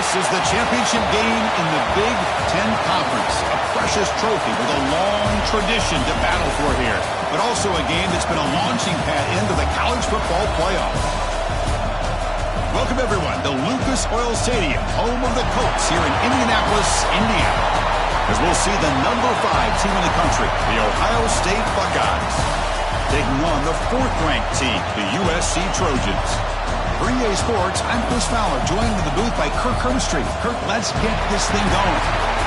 This is the championship game in the Big Ten Conference. A precious trophy with a long tradition to battle for here. But also a game that's been a launching pad into the college football playoff. Welcome, everyone, to Lucas Oil Stadium, home of the Colts here in Indianapolis, Indiana. As we'll see the number 5 team in the country, the Ohio State Buckeyes, taking on the 4th-ranked team, the USC Trojans. For EA Sports, I'm Chris Fowler, joined in the booth by Kirk Hermstreet. Kirk, let's get this thing going.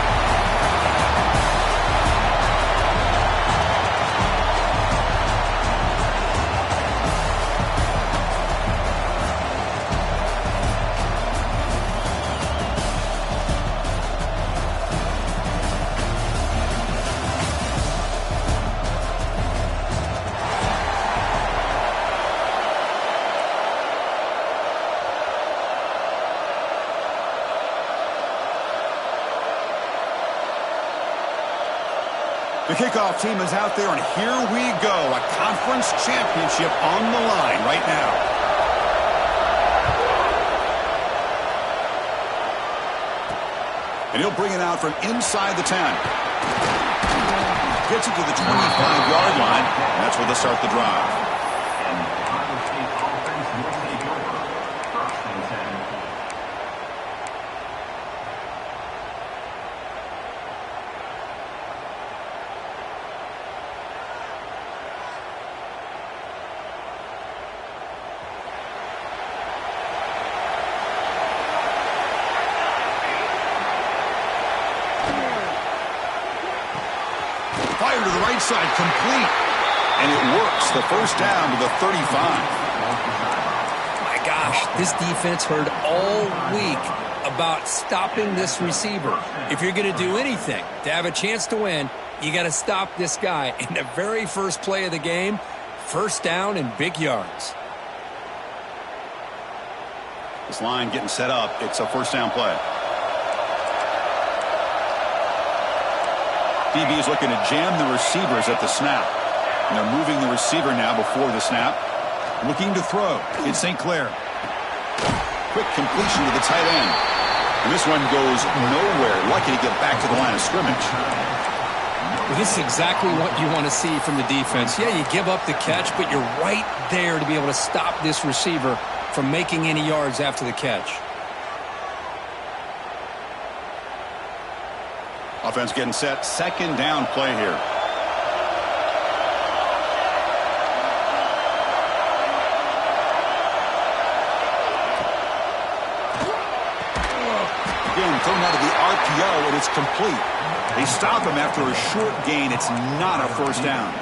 The kickoff team is out there, and here we go. A conference championship on the line right now. And he'll bring it out from inside the 10. Gets it to the 25-yard line, and that's where they start the drive. Fire to the right side, complete. And it works. The first down to the 35. My gosh, this defense heard all week about stopping this receiver. If you're going to do anything to have a chance to win, you got to stop this guy. In the very first play of the game, first down and big yards. This line getting set up. It's a first down play. DB is looking to jam the receivers at the snap. And they're moving the receiver now before the snap. Looking to throw. It's St. Clair. Quick completion to the tight end. And this one goes nowhere. Lucky to get back to the line of scrimmage. Well, this is exactly what you want to see from the defense. Yeah, you give up the catch, but you're right there to be able to stop this receiver from making any yards after the catch. Offense getting set. Second down play here. Again, thrown out of the RPO, and it's complete. They stop him after a short gain. It's not a first down.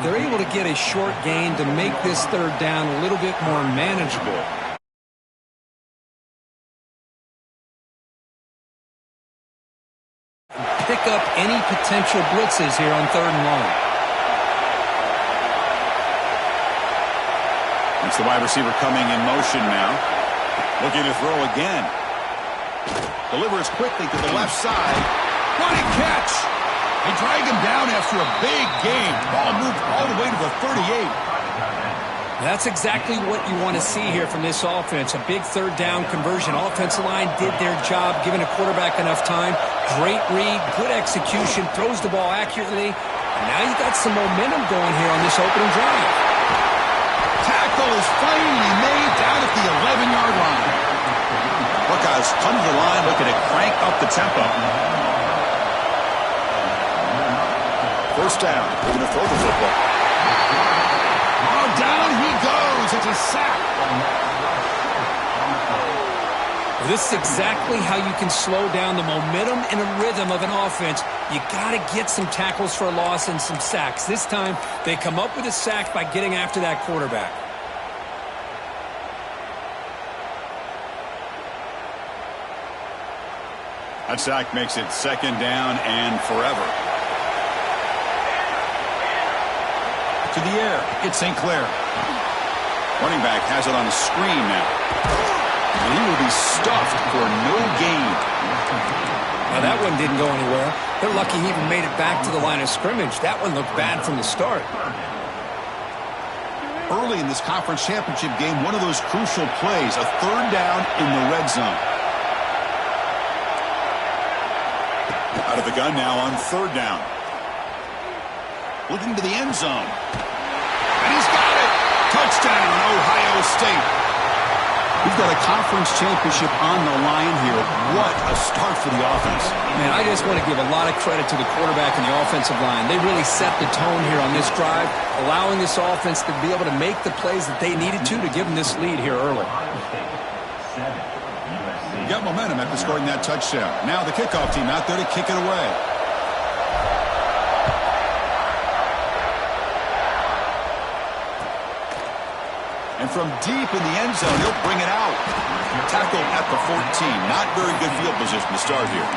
They're able to get a short gain to make this third down a little bit more manageable. Pick up any potential blitzes here on 3rd and long. It's the wide receiver coming in motion now. Looking to throw again. Delivers quickly to the left side. What a catch! They drag him down after a big gain. Ball moved all the way to the 38. That's exactly what you want to see here from this offense. A big third down conversion. Offensive line did their job, giving a quarterback enough time. Great read, good execution, throws the ball accurately. And now you got some momentum going here on this opening drive. Tackle is finally made down at the 11-yard line. Buckeyes come to the line looking to crank up the tempo. First down. They're going to throw the football. Down he goes. It's a sack. This is exactly how you can slow down the momentum and a rhythm of an offense. You got to get some tackles for a loss and some sacks. This time, they come up with a sack by getting after that quarterback. That sack makes it second down and forever. To the air, it's St. Clair. Running back has it on the screen now. And he will be stuffed for no gain. Now that one didn't go anywhere. They're lucky he even made it back to the line of scrimmage. That one looked bad from the start. Early in this conference championship game, one of those crucial plays, a third down in the red zone. Out of the gun now on 3rd down. Looking to the end zone. And he's got it. Touchdown, Ohio State. We've got a conference championship on the line here. What a start for the offense. Man, I just want to give a lot of credit to the quarterback and the offensive line. They really set the tone here on this drive, allowing this offense to be able to make the plays that they needed to give them this lead here early. Got momentum after scoring that touchdown. Now the kickoff team out there to kick it away. And from deep in the end zone, he'll bring it out. Tackled at the 14. Not very good field position to start here.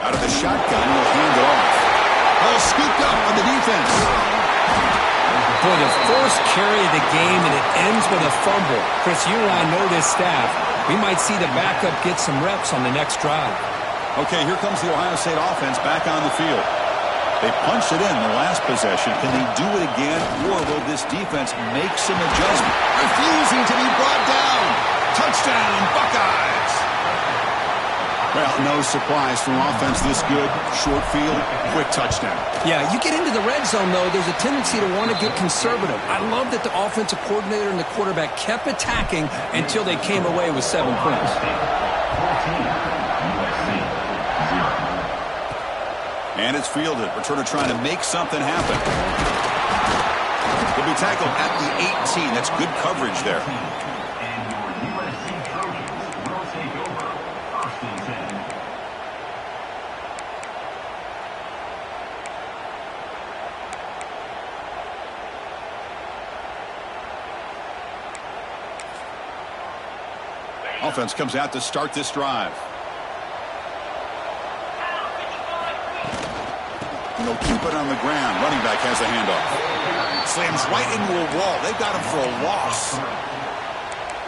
Out of the shotgun, he'll hand it off. Oh, scooped up on the defense. For the first carry of the game, and it ends with a fumble. Chris, you and I know this staff. We might see the backup get some reps on the next drive. Okay, here comes the Ohio State offense back on the field. They punched it in the last possession. Can they do it again, or will this defense make some adjustment? Refusing to be brought down. Touchdown, Buckeyes. Well, no surprise from offense this good. Short field, quick touchdown. Yeah, you get into the red zone, though, there's a tendency to want to get conservative. I love that the offensive coordinator and the quarterback kept attacking until they came away with 7 points. And it's fielded. Returner trying to make something happen. He'll be tackled at the 18. That's good coverage there. Offense comes out to start this drive. And they'll keep it on the ground. Running back has the handoff. Slams right into a wall. They've got him for a loss.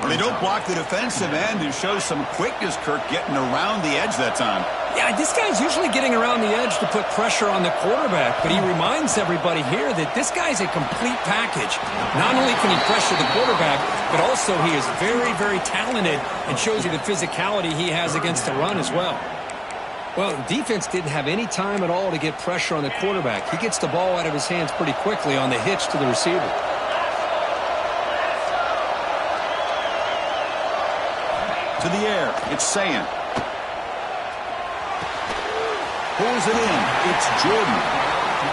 They don't block the defensive end and show some quickness, Kirk, getting around the edge that time. Yeah, this guy's usually getting around the edge to put pressure on the quarterback, but he reminds everybody here that this guy's a complete package. Not only can he pressure the quarterback, but also he is very, very talented and shows you the physicality he has against the run as well. Well, the defense didn't have any time at all to get pressure on the quarterback. He gets the ball out of his hands pretty quickly on the hitch to the receiver. To the air, it's Sayan. Pulls it in. It's Jordan.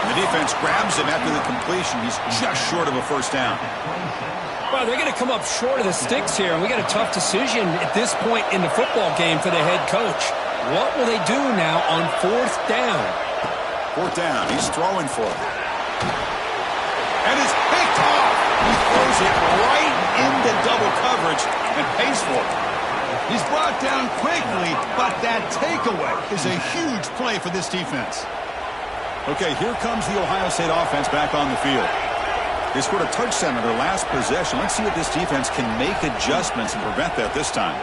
The defense grabs him after the completion. He's just short of a first down. Well, they're going to come up short of the sticks here, and we got a tough decision at this point in the football game for the head coach. What will they do now on 4th down? 4th down. He's throwing for it. And it's picked off. He throws it right into double coverage and pays for it. He's brought down quickly, but that takeaway is a huge play for this defense. Okay, here comes the Ohio State offense back on the field. They scored a touchdown in their last possession. Let's see if this defense can make adjustments and prevent that this time.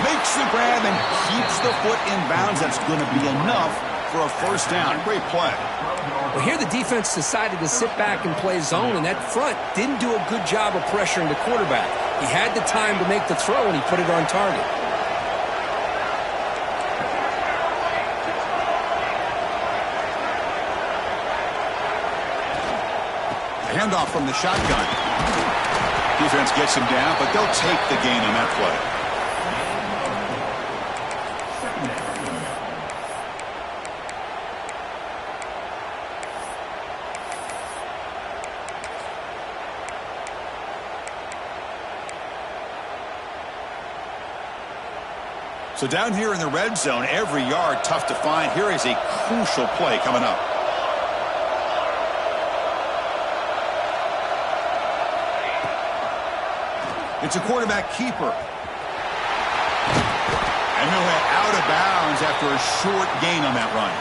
Makes the grab and keeps the foot in bounds. That's going to be enough for a first down. Great play. Well, here the defense decided to sit back and play zone, and that front didn't do a good job of pressuring the quarterback. He had the time to make the throw, and he put it on target. The handoff from the shotgun. Defense gets him down, but they'll take the gain on that play. So down here in the red zone, every yard tough to find. Here is a crucial play coming up. It's a quarterback keeper. And he'll head out of bounds after a short gain on that run.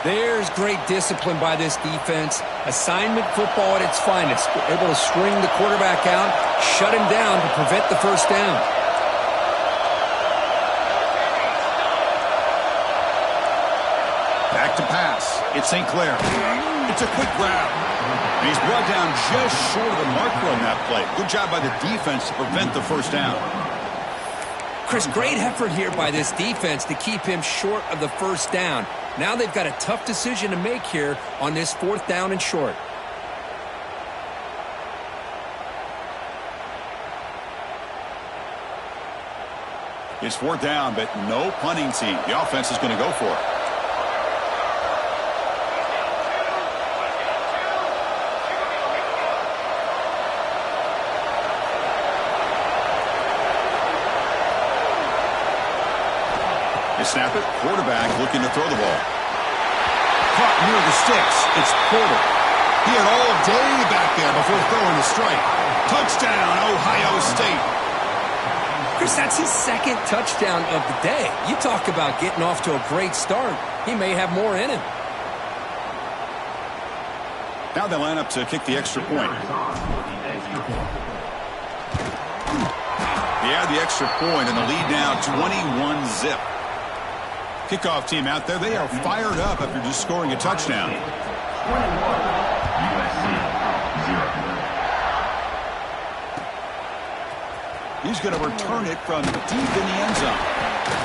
There's great discipline by this defense. Assignment football at its finest. They're able to string the quarterback out, shut him down to prevent the first down. Back to pass. It's St. Clair. It's a quick grab. And he's brought down just short of the marker on that play. Good job by the defense to prevent the first down. Chris, great effort here by this defense to keep him short of the first down. Now they've got a tough decision to make here on this 4th down and short. It's 4th down, but no punting team. The offense is going to go for it. They snap it. Quarterback looking to throw the ball. Caught near the sticks. It's Porter. He had all day back there before throwing the strike. Touchdown, Ohio State. Chris, that's his 2nd touchdown of the day. You talk about getting off to a great start. He may have more in him. Now they line up to kick the extra point. They add the extra point, and the lead now 21-zip. Kickoff team out there, they are fired up after just scoring a touchdown. 21, USC 0. He's going to return it from deep in the end zone.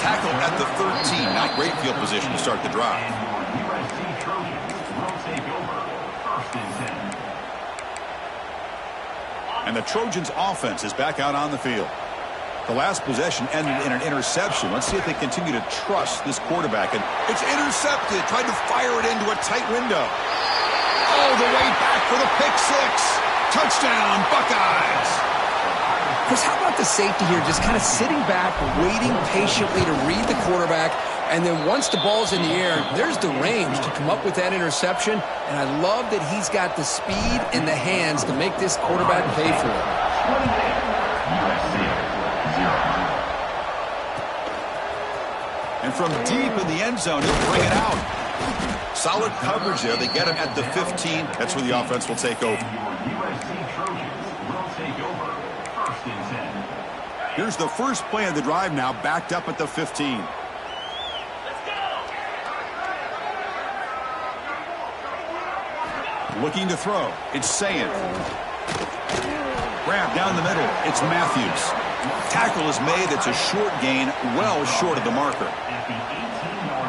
Tackle at the 13. Not great field position to start the drive. USC Trojans will take over 1st and 10. And the Trojans offense is back out on the field. The last possession ended in an interception. Let's see if they continue to trust this quarterback. And it's intercepted. Tried to fire it into a tight window. All the way back for the pick six. Touchdown, Buckeyes. Chris, how about the safety here? Just kind of sitting back, waiting patiently to read the quarterback. And then once the ball's in the air, there's the range to come up with that interception. And I love that he's got the speed and the hands to make this quarterback pay for it. USC 0. And from deep in the end zone, he'll bring it out. Solid coverage there. They get him at the 15. That's where the offense will take over. USC Trojans will take over 1st and 10. Here's the first play of the drive now, backed up at the 15. Looking to throw. It's Saying. Grab down the middle. It's Matthews. Tackle is made. It's a short gain, well short of the marker.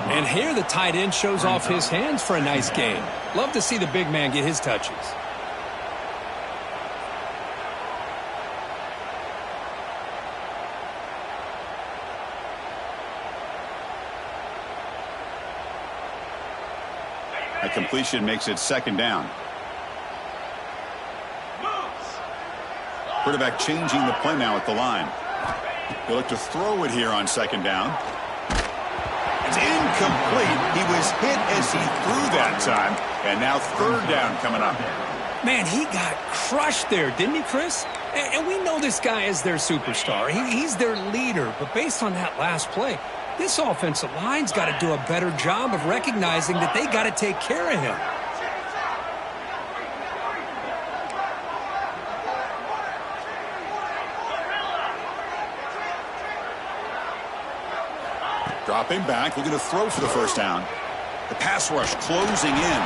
And here the tight end shows off his hands for a nice gain. Love to see the big man get his touches. A completion makes it 2nd down. Quarterback changing the play now at the line. He'll look to throw it here on 2nd down. It's incomplete. He was hit as he threw that time. And now 3rd down coming up. Man, he got crushed there, didn't he, Chris? And we know this guy is their superstar. He's their leader. But based on that last play, this offensive line's got to do a better job of recognizing that they got to take care of him. Dropping back, looking to throw for the 1st down. The pass rush closing in.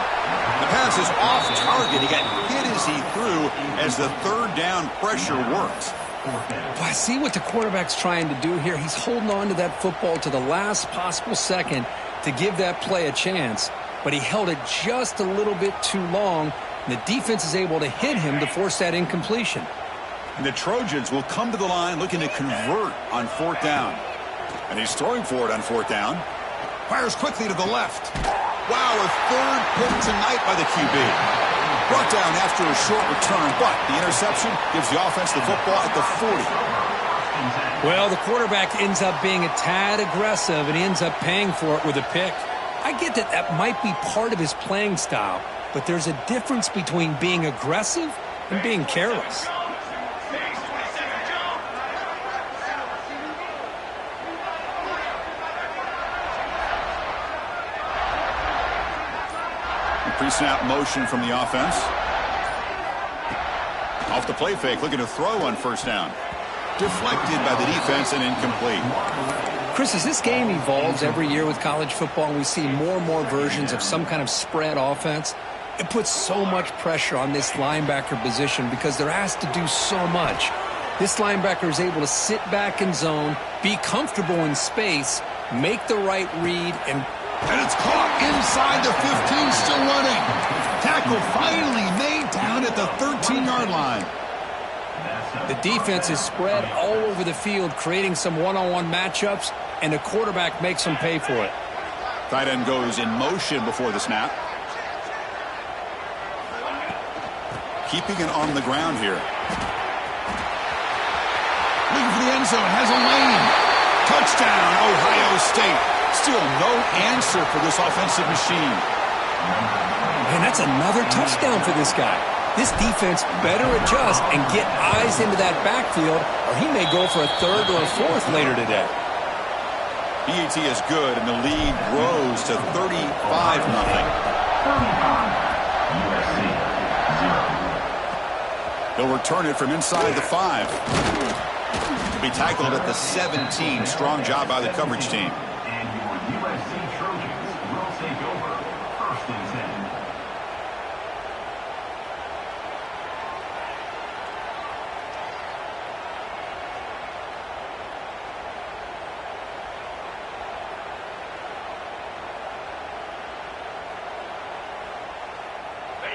The pass is off target. He got hit as he threw as the 3rd down pressure works. Well, I see what the quarterback's trying to do here. He's holding on to that football to the last possible second to give that play a chance. But he held it just a little bit too long. And the defense is able to hit him to force that incompletion. And the Trojans will come to the line looking to convert on 4th down. And he's throwing for it on 4th down. Fires quickly to the left. Wow, a 3rd pick tonight by the QB. Brought down after a short return, but the interception gives the offense the football at the 40. Well, the quarterback ends up being a tad aggressive, and he ends up paying for it with a pick. I get that that might be part of his playing style, but there's a difference between being aggressive and being careless. Pre-snap motion from the offense. Off the play fake, looking to throw on first down. Deflected by the defense and incomplete. Chris, as this game evolves every year with college football, and we see more and more versions of some kind of spread offense, it puts so much pressure on this linebacker position because they're asked to do so much. This linebacker is able to sit back in zone, be comfortable in space, make the right read, and it's caught inside the 15, still running. Tackle finally made down at the 13-yard line. The defense is spread all over the field, creating some one-on-one matchups, and the quarterback makes them pay for it. Tight end goes in motion before the snap. Keeping it on the ground here. Looking for the end zone, has a lane. Touchdown, Ohio State. Still no answer for this offensive machine. Man, that's another touchdown for this guy. This defense better adjust and get eyes into that backfield, or he may go for a third or a fourth later today. BAT is good, and the lead grows to 35-0. USC 0. They'll return it from inside the 5. Be tackled at the 17. Strong job by the coverage team. And your USC Trojans will take over first and 10.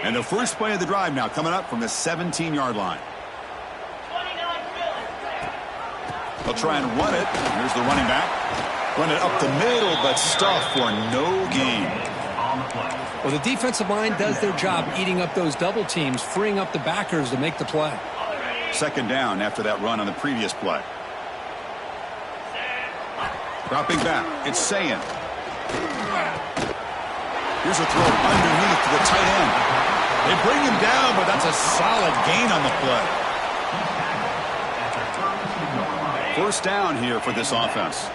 And the first play of the drive now coming up from the 17-yard line. They'll try and run it. Here's the running back. Run it up the middle, but stuffed for no gain. Well, the defensive line does their job eating up those double teams, freeing up the backers to make the play. Second down after that run on the previous play. Dropping back. It's Sayin. Here's a throw underneath to the tight end. They bring him down, but that's a solid gain on the play. First down here for this offense.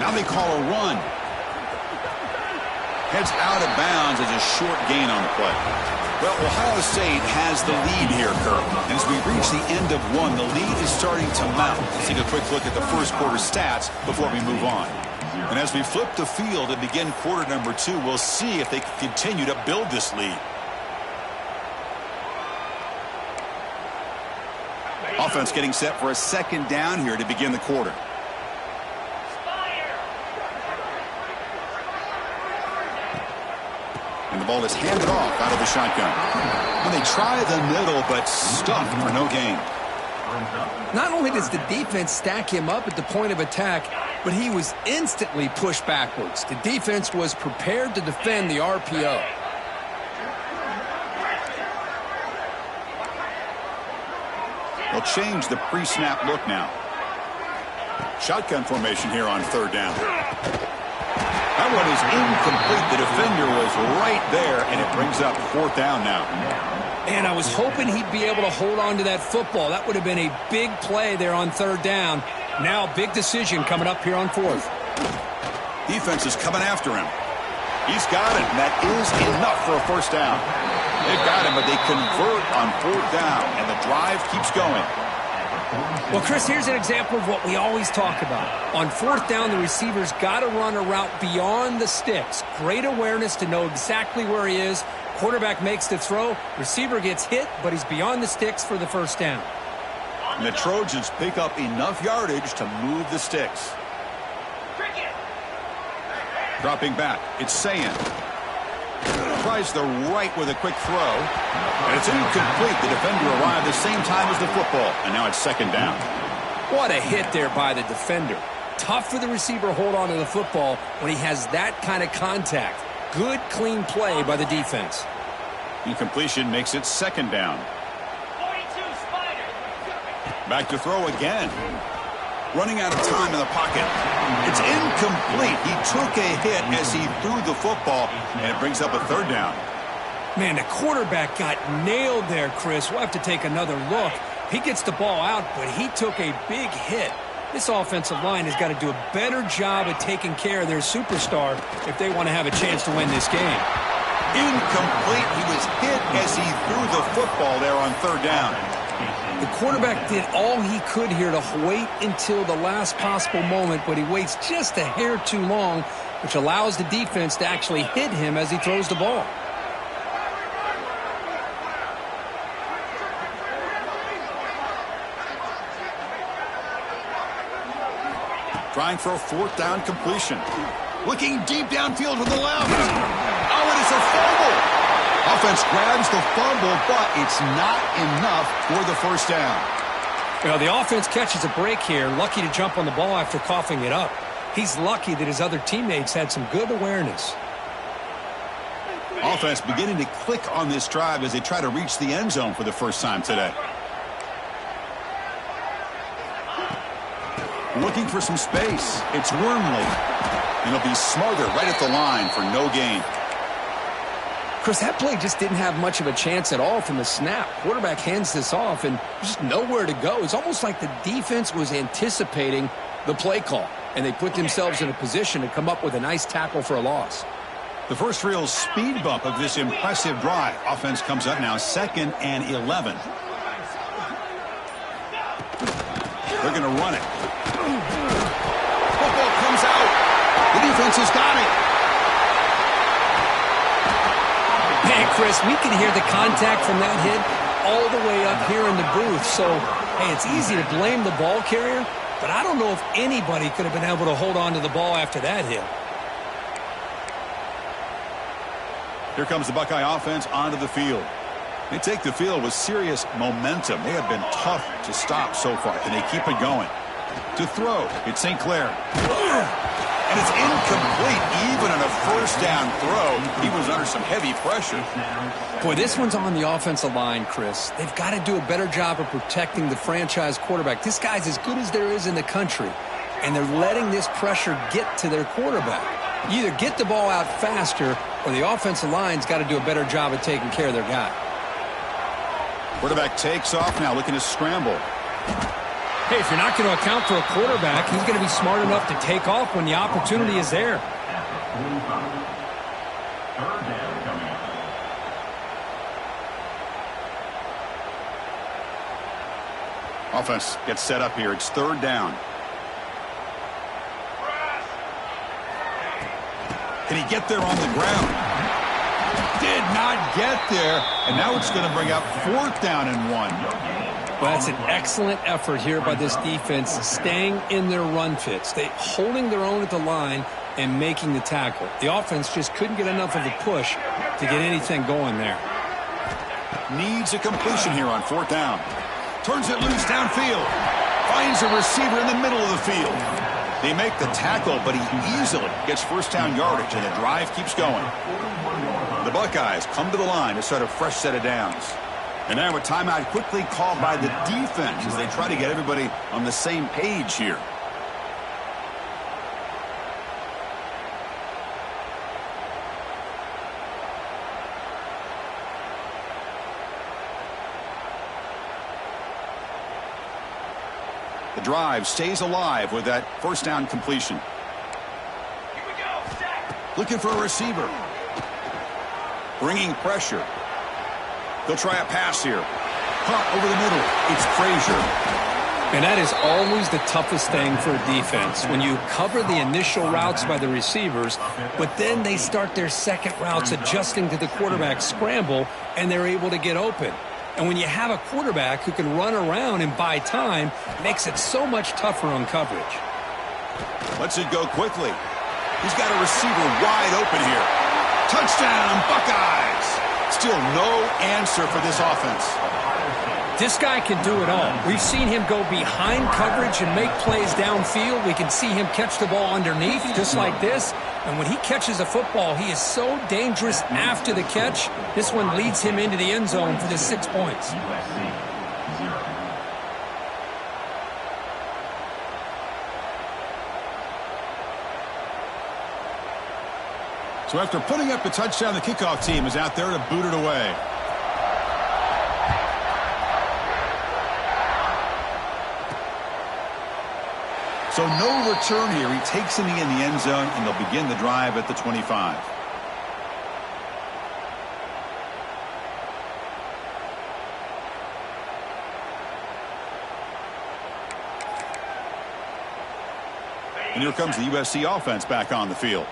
Now they call a run. Heads out of bounds as a short gain on the play. Well, Ohio State has the lead here, Kirk. And as we reach the end of one, the lead is starting to mount. Let's take a quick look at the first quarter stats before we move on. And as we flip the field and begin quarter number 2, we'll see if they can continue to build this lead. Offense getting set for a second down here to begin the quarter. And the ball is handed off out of the shotgun. And they try the middle, but stuffed for no gain. Not only does the defense stack him up at the point of attack, but he was instantly pushed backwards. The defense was prepared to defend the RPO. They'll change the pre-snap look now. Shotgun formation here on third down. That one is incomplete. The defender was right there, and it brings up fourth down now. And I was hoping he'd be able to hold on to that football. That would have been a big play there on third down. Now, big decision coming up here on fourth. Defense is coming after him. He's got it, and that is enough for a first down. They've got him, but they convert on fourth down, and the drive keeps going. Well, Chris, here's an example of what we always talk about. On fourth down, the receiver's got to run a route beyond the sticks. Great awareness to know exactly where he is. Quarterback makes the throw. Receiver gets hit, but he's beyond the sticks for the first down. And the Trojans pick up enough yardage to move the sticks. Dropping back, it's Sayin. Tries the right with a quick throw. And it's incomplete. The defender arrived the same time as the football. And now it's second down. What a hit there by the defender. Tough for the receiver to hold on to the football when he has that kind of contact. Good, clean play by the defense. Incompletion makes it second down. Back to throw again. Running out of time in the pocket. It's incomplete. He took a hit as he threw the football, and it brings up a third down. Man, the quarterback got nailed there, Chris. We'll have to take another look. He gets the ball out, but he took a big hit. This offensive line has got to do a better job of taking care of their superstar if they want to have a chance to win this game. Incomplete. He was hit as he threw the football there on third down. The quarterback did all he could here to wait until the last possible moment, but he waits just a hair too long, which allows the defense to actually hit him as he throws the ball. Trying for a fourth down completion. Looking deep downfield to the left. Oh, and it's a fumble. Offense grabs the fumble, but it's not enough for the first down. Well, the offense catches a break here, lucky to jump on the ball after coughing it up. He's lucky that his other teammates had some good awareness. Offense beginning to click on this drive as they try to reach the end zone for the first time today. Looking for some space. It's Wormley. And he'll be smarter right at the line for no gain. Chris, that play just didn't have much of a chance at all from the snap. Quarterback hands this off and just nowhere to go. It's almost like the defense was anticipating the play call, and they put themselves in a position to come up with a nice tackle for a loss. The first real speed bump of this impressive drive. Offense comes up now 2nd and 11. They're going to run it. Football comes out. The defense has got it. Man, Chris, we can hear the contact from that hit all the way up here in the booth. So, hey, it's easy to blame the ball carrier, but I don't know if anybody could have been able to hold on to the ball after that hit. Here comes the Buckeye offense onto the field. They take the field with serious momentum. They have been tough to stop so far, and they keep it going. To throw, it's St. Clair. And it's incomplete. Even on a first down throw, he was under some heavy pressure. Boy, this one's on the offensive line, Chris. They've got to do a better job of protecting the franchise quarterback. This guy's as good as there is in the country, and they're letting this pressure get to their quarterback. You either get the ball out faster, or the offensive line's got to do a better job of taking care of their guy. Quarterback takes off now, looking to scramble. Hey, if you're not going to account for a quarterback, he's going to be smart enough to take off when the opportunity is there. Third down coming up. Offense gets set up here. It's third down. Can he get there on the ground? Did not get there. And now it's going to bring up fourth down and 1. Well, that's an excellent effort here by this defense, staying in their run fits. They holding their own at the line and making the tackle. The offense just couldn't get enough of a push to get anything going there. Needs a completion here on fourth down. Turns it loose downfield. Finds a receiver in the middle of the field. They make the tackle, but he easily gets first down yardage, and the drive keeps going. The Buckeyes come to the line to start a fresh set of downs. And now a timeout quickly called by the defense as they try to get everybody on the same page here. The drive stays alive with that first down completion. Looking for a receiver. Bringing pressure. They'll try a pass here. Caught over the middle. It's Frazier. And that is always the toughest thing for a defense, when you cover the initial routes by the receivers, but then they start their second routes adjusting to the quarterback's scramble, and they're able to get open. And when you have a quarterback who can run around and buy time, it makes it so much tougher on coverage. Lets it go quickly. He's got a receiver wide open here. Touchdown, Buckeyes! Still no answer for this offense. This guy can do it all. We've seen him go behind coverage and make plays downfield. We can see him catch the ball underneath, just like this. And when he catches a football, he is so dangerous after the catch. This one leads him into the end zone for the 6 points. USC 0. So after putting up the touchdown, the kickoff team is out there to boot it away. So no return here. He takes him in the end zone, and they'll begin the drive at the 25. And here comes the USC offense back on the field.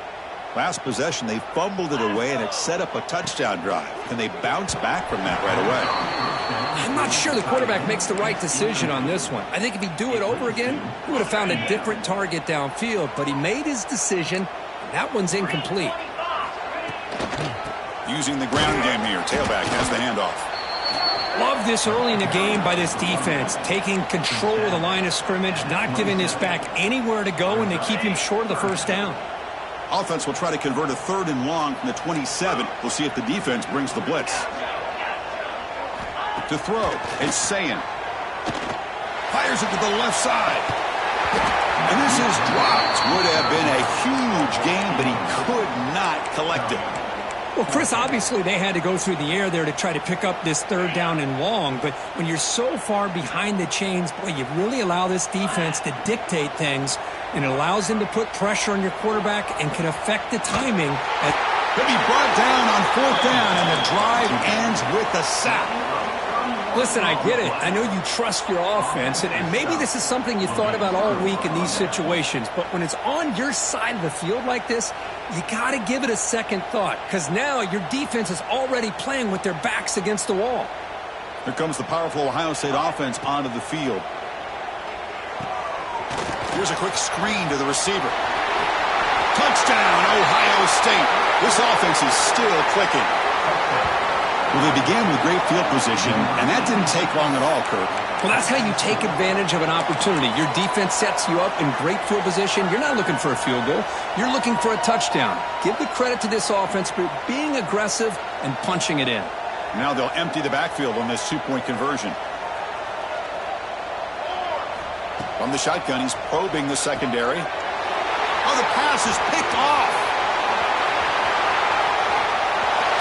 Last possession, they fumbled it away, and it set up a touchdown drive. Can they bounce back from that right away? I'm not sure the quarterback makes the right decision on this one. I think if he'd do it over again, he would have found a different target downfield, but he made his decision. That one's incomplete. Using the ground game here. Tailback has the handoff. Love this early in the game by this defense, taking control of the line of scrimmage, not giving this back anywhere to go, and they keep him short of the first down. Offense will try to convert a 3rd and long from the 27. We'll see if the defense brings the blitz. To throw, it's Sayin. Fires it to the left side. And this is dropped. Would have been a huge gain, but he could not collect it. Well, Chris, obviously they had to go through the air there to try to pick up this 3rd down and long, but when you're so far behind the chains, boy, you really allow this defense to dictate things, and it allows them to put pressure on your quarterback and can affect the timing. He'll be brought down on 4th down, and the drive ends with a sack. Listen, I get it. I know you trust your offense, and maybe this is something you thought about all week in these situations, but when it's on your side of the field like this, you got to give it a second thought, because now your defense is already playing with their backs against the wall. Here comes the powerful Ohio State offense onto the field. Here's a quick screen to the receiver. Touchdown, Ohio State. This offense is still clicking. Well, they began with great field position, and that didn't take long at all, Kirk. Well, that's how you take advantage of an opportunity. Your defense sets you up in great field position. You're not looking for a field goal. You're looking for a touchdown. Give the credit to this offense for being aggressive and punching it in. Now they'll empty the backfield on this 2-point conversion. From the shotgun, he's probing the secondary. Oh, the pass is picked off.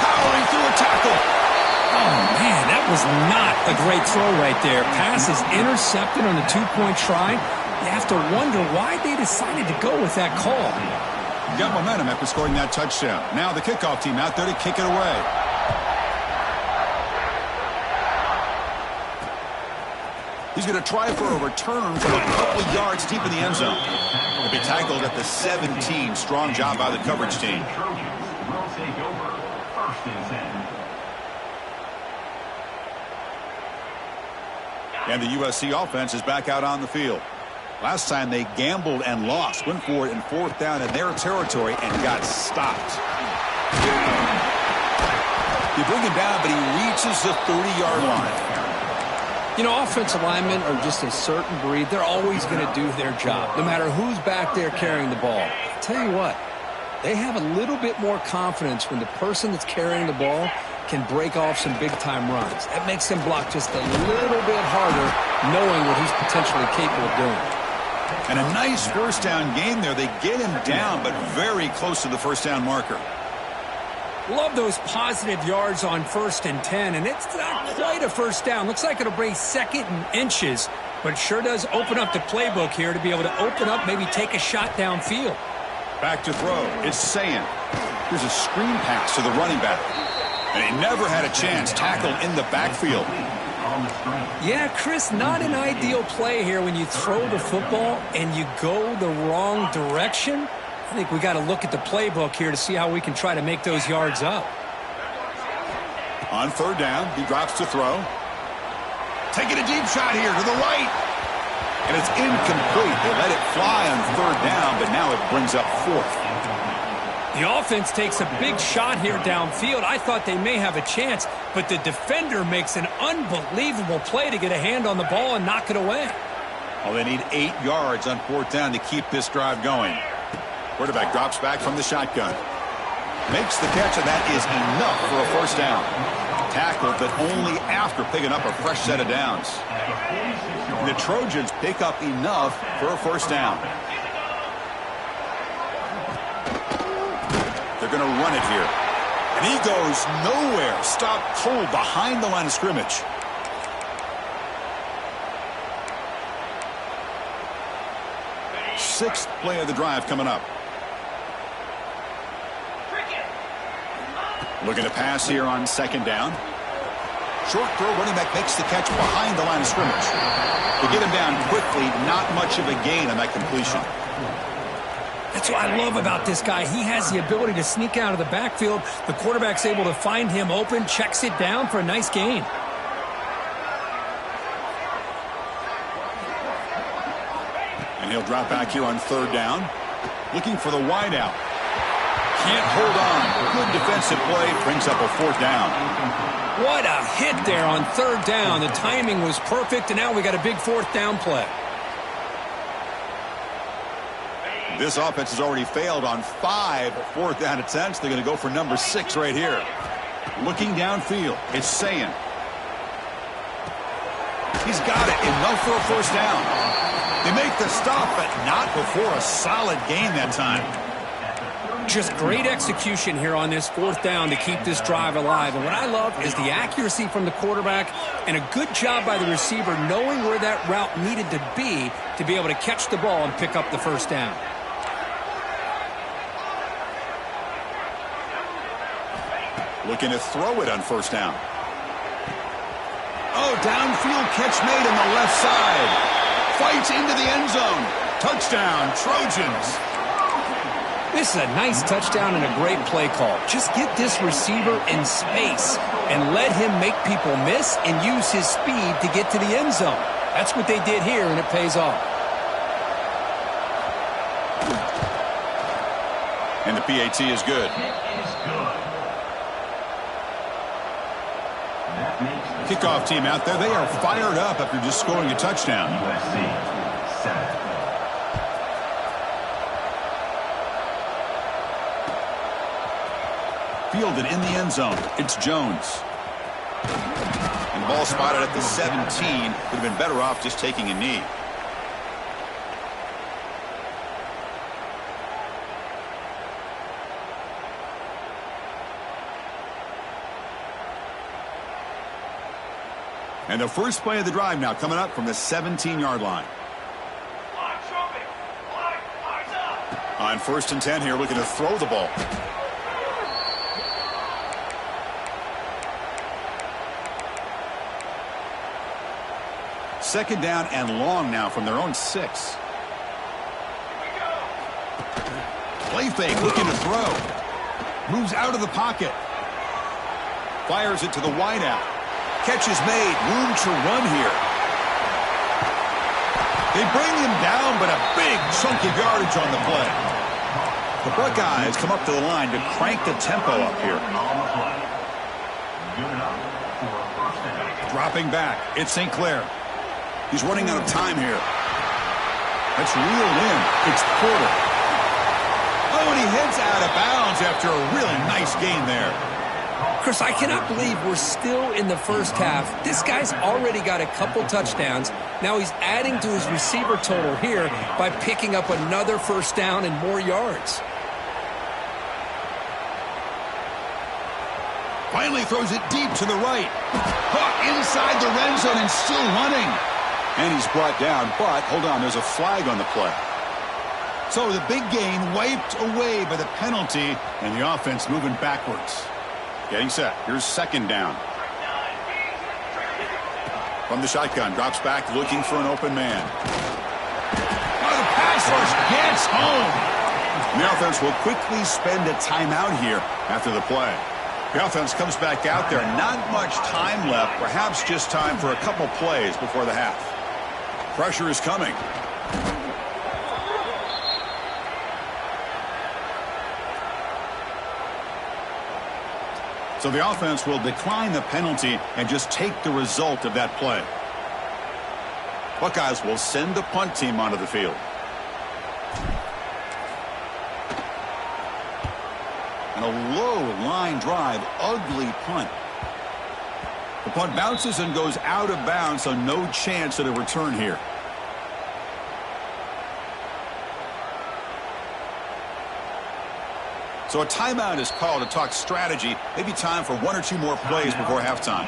Powering through a tackle. Oh, man, that was not a great throw right there. Pass is intercepted on the 2-point try. You have to wonder why they decided to go with that call. Got momentum after scoring that touchdown. Now the kickoff team out there to kick it away. He's going to try for a return from a couple of yards deep in the end zone. He'll be tackled at the 17. Strong job by the coverage team. Will take over. 1st and 10. And the USC offense is back out on the field. Last time they gambled and lost. Went for it in 4th down in their territory and got stopped. You bring him down, but he reaches the 30-yard line. You know, offensive linemen are just a certain breed. They're always going to do their job, no matter who's back there carrying the ball. I'll tell you what, they have a little bit more confidence when the person that's carrying the ball can break off some big-time runs. That makes them block just a little bit harder, knowing what he's potentially capable of doing. And a nice 1st down game there. They get him down, but very close to the 1st down marker. Love those positive yards on 1st and 10, and it's not quite a 1st down. Looks like it'll bring 2nd and inches, but it sure does open up the playbook here to be able to open up, maybe take a shot downfield. Back to throw. It's Sayin. Here's a screen pass to the running back. And he never had a chance. Tackled in the backfield. Yeah, Chris, not an ideal play here when you throw the football and you go the wrong direction. I think we got to look at the playbook here to see how we can try to make those yards up. On 3rd down, he drops to throw. Taking a deep shot here to the right. And it's incomplete. They let it fly on 3rd down, but now it brings up 4th. The offense takes a big shot here downfield. I thought they may have a chance, but the defender makes an unbelievable play to get a hand on the ball and knock it away. Well, they need 8 yards on 4th down to keep this drive going. Quarterback drops back from the shotgun. Makes the catch, and that is enough for a 1st down. Tackled, but only after picking up a fresh set of downs. And the Trojans pick up enough for a 1st down. They're going to run it here. And he goes nowhere. Stopped cold behind the line of scrimmage. sixth play of the drive coming up. Looking to pass here on second down. Short throw, running back makes the catch behind the line of scrimmage. To get him down quickly, not much of a gain on that completion. That's what I love about this guy. He has the ability to sneak out of the backfield. The quarterback's able to find him open, checks it down for a nice gain. And he'll drop back here on third down. Looking for the wide out. Can't hold on. Good defensive play. Brings up a fourth down. What a hit there on third down. The timing was perfect, and now we got a big fourth down play. This offense has already failed on 5 fourth down attempts. They're going to go for number 6 right here. Looking downfield, it's Sayin. He's got it. Enough for a first down. They make the stop, but not before a solid gain that time. Just great execution here on this fourth down to keep this drive alive. And what I love is the accuracy from the quarterback and a good job by the receiver knowing where that route needed to be able to catch the ball and pick up the first down. Looking to throw it on first down. Oh, downfield catch made on the left side. Fights into the end zone. Touchdown, Trojans. This is a nice touchdown and a great play call. Just get this receiver in space and let him make people miss and use his speed to get to the end zone. That's what they did here, and it pays off. And the PAT is good. Kickoff team out there. They are fired up after just scoring a touchdown. USC 7. Fielded in the end zone. It's Jones. And ball spotted at the 17. Would have been better off just taking a knee. And the first play of the drive now coming up from the 17-yard line. On 1st and 10 here, looking to throw the ball. Second down and long now from their own 6. Play fake, looking to throw. Moves out of the pocket. Fires it to the wideout. Catch is made. Room to run here. They bring him down, but a big chunk of yardage on the play. The Buckeyes come up to the line to crank the tempo up here. Dropping back. It's St. Clair. He's running out of time here. That's reeled in. It's Porter. Oh, and he heads out of bounds after a really nice gain there. Chris, I cannot believe we're still in the first half. This guy's already got a couple touchdowns. Now he's adding to his receiver total here by picking up another first down and more yards. Finally throws it deep to the right. Caught inside the red zone and still running. And he's brought down, but hold on, there's a flag on the play. So the big gain wiped away by the penalty, and the offense moving backwards. Getting set. Here's second down. From the shotgun, drops back looking for an open man. Oh, the pass rush gets home. The offense will quickly spend a timeout here after the play. The offense comes back out there. Not much time left. Perhaps just time for a couple plays before the half. Pressure is coming. So the offense will decline the penalty and just take the result of that play. Buckeyes will send the punt team onto the field. And a low line drive, ugly punt. The punt bounces and goes out of bounds, so no chance at a return here. So a timeout is called to talk strategy. Maybe time for 1 or 2 more plays before halftime.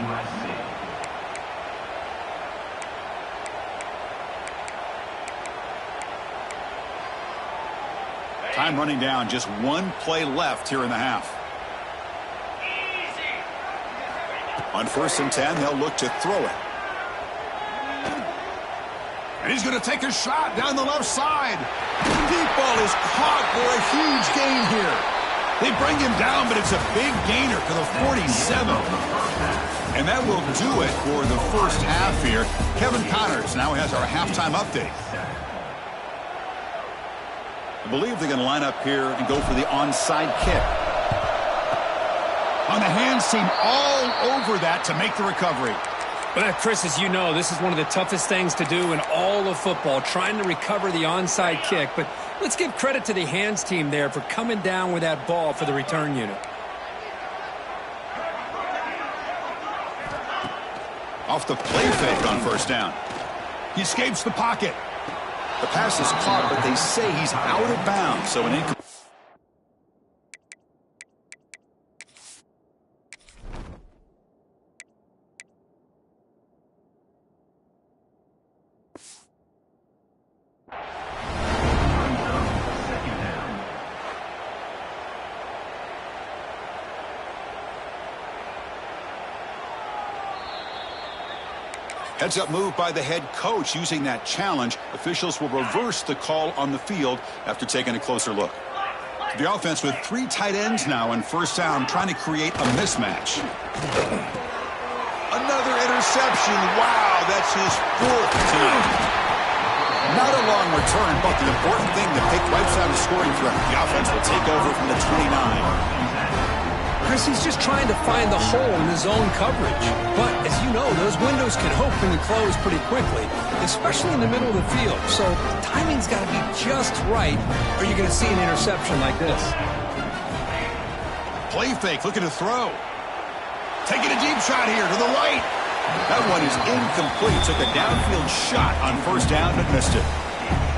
Time running down, just one play left here in the half. On 1st and 10, they'll look to throw it. And he's going to take a shot down the left side. Deep ball is caught for a huge gain here. They bring him down, but it's a big gainer to the 47. And that will do it for the first half here. Kevin Connors now has our halftime update. I believe they're going to line up here and go for the onside kick. On the hands team all over that to make the recovery. Well, Chris, as you know, this is one of the toughest things to do in all of football, trying to recover the onside kick. But let's give credit to the hands team there for coming down with that ball for the return unit. Off the play fake on 1st down. He escapes the pocket. The pass is caught, but they say he's out of bounds, so an incomplete. Heads-up move by the head coach. Using that challenge, officials will reverse the call on the field after taking a closer look. The offense with 3 tight ends now on 1st down, trying to create a mismatch. Another interception. Wow, that's his 4th tonight. Not a long return, but the important thing to pick right side of the scoring threat. The offense will take over from the 29. Chris, he's just trying to find the hole in his own coverage. But, as you know, those windows can open and close pretty quickly, especially in the middle of the field. So the timing's got to be just right, or you're going to see an interception like this. Play fake, looking to throw. Taking a deep shot here to the right. That one is incomplete. Took a downfield shot on 1st down, but missed it.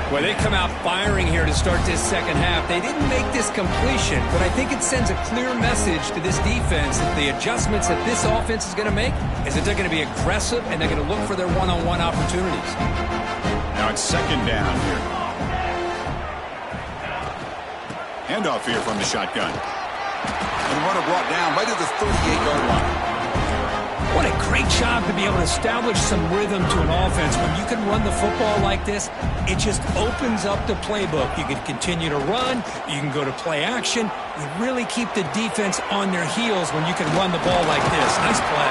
Well, they come out firing here to start this second half. They didn't make this completion, but I think it sends a clear message to this defense that the adjustments that this offense is going to make is that they're going to be aggressive and they're going to look for their one-on-one opportunities. Now it's 2nd down here. Handoff here from the shotgun. And the runner brought down right at the 38-yard line. What a great job to be able to establish some rhythm to an offense. When you can run the football like this, it just opens up the playbook. You can continue to run. You can go to play action. You really keep the defense on their heels when you can run the ball like this. Nice play.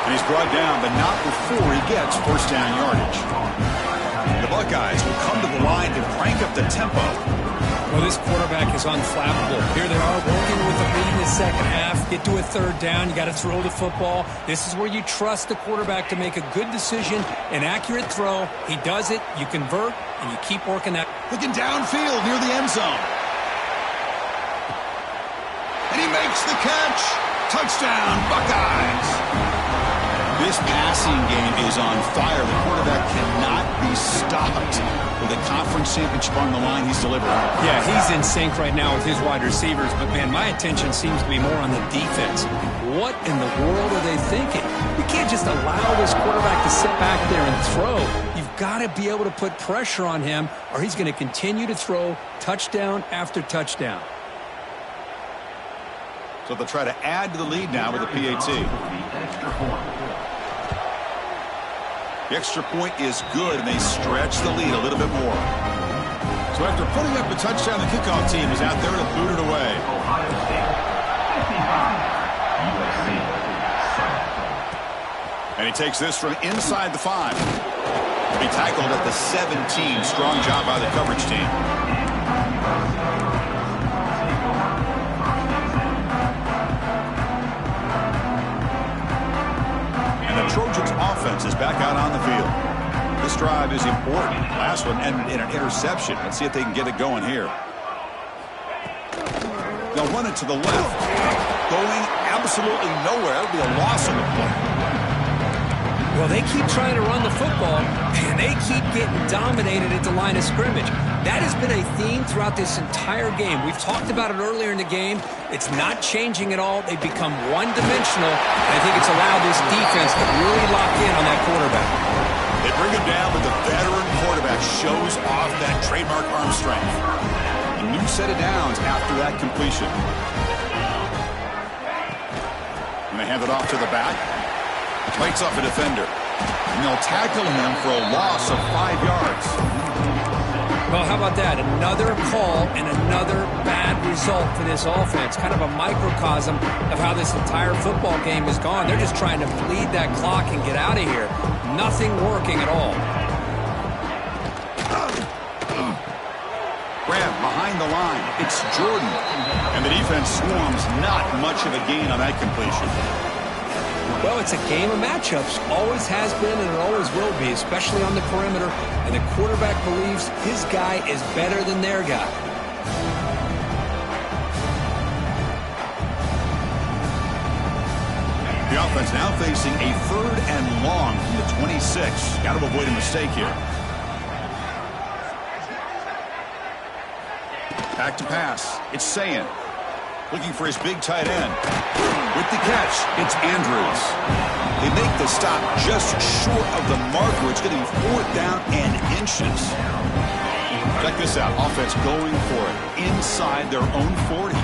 And he's brought down, but not before he gets 1st down yardage. The Buckeyes will come to the line to crank up the tempo. Well, this quarterback is unflappable. Here they are working with the lead in the second half. Get to a 3rd down. You got to throw the football. This is where you trust the quarterback to make a good decision, an accurate throw. He does it. You convert, and you keep working that. Looking downfield near the end zone. And he makes the catch. Touchdown, Buckeyes. This passing game is on fire. The quarterback cannot be stopped. With a conference championship on the line, he's delivering. Yeah, he's in sync right now with his wide receivers. But, man, my attention seems to be more on the defense. What in the world are they thinking? You can't just allow this quarterback to sit back there and throw. You've got to be able to put pressure on him, or he's going to continue to throw touchdown after touchdown. So they'll try to add to the lead now with a PAT. The extra point is good, and they stretch the lead a little bit more. So after putting up a touchdown, the kickoff team is out there to boot it away. Ohio State, 55, USC, 7. And he takes this from inside the 5. He tackled at the 17. Strong job by the coverage team. Trojans offense is back out on the field. This drive is important. Last one ended in an interception. Let's see if they can get it going here. They'll run it to the left. Going absolutely nowhere. It'll be a loss on the play. Well, they keep trying to run the football, and they keep getting dominated at the line of scrimmage. That has been a theme throughout this entire game. We've talked about it earlier in the game. It's not changing at all. They've become one-dimensional, and I think it's allowed this defense to really lock in on that quarterback. They bring him down, but the veteran quarterback shows off that trademark arm strength. A new set of downs after that completion. And they hand it off to the back. Fights off a defender. And they'll tackle him for a loss of 5 yards. Well, how about that? Another call and another bad result for this offense. Kind of a microcosm of how this entire football game has gone. They're just trying to bleed that clock and get out of here. Nothing working at all. Grab behind the line. It's Jordan. And the defense swarms. Not much of a gain on that completion. Well, it's a game of matchups. Always has been and it always will be, especially on the perimeter. And the quarterback believes his guy is better than their guy. The offense now facing a 3rd and long from the 26. Got to avoid a mistake here. Back to pass. It's Sayin. Looking for his big tight end. With the catch, it's Andrews. They make the stop just short of the marker. It's going to be 4th down and inches. Check this out. Offense going for it inside their own 40.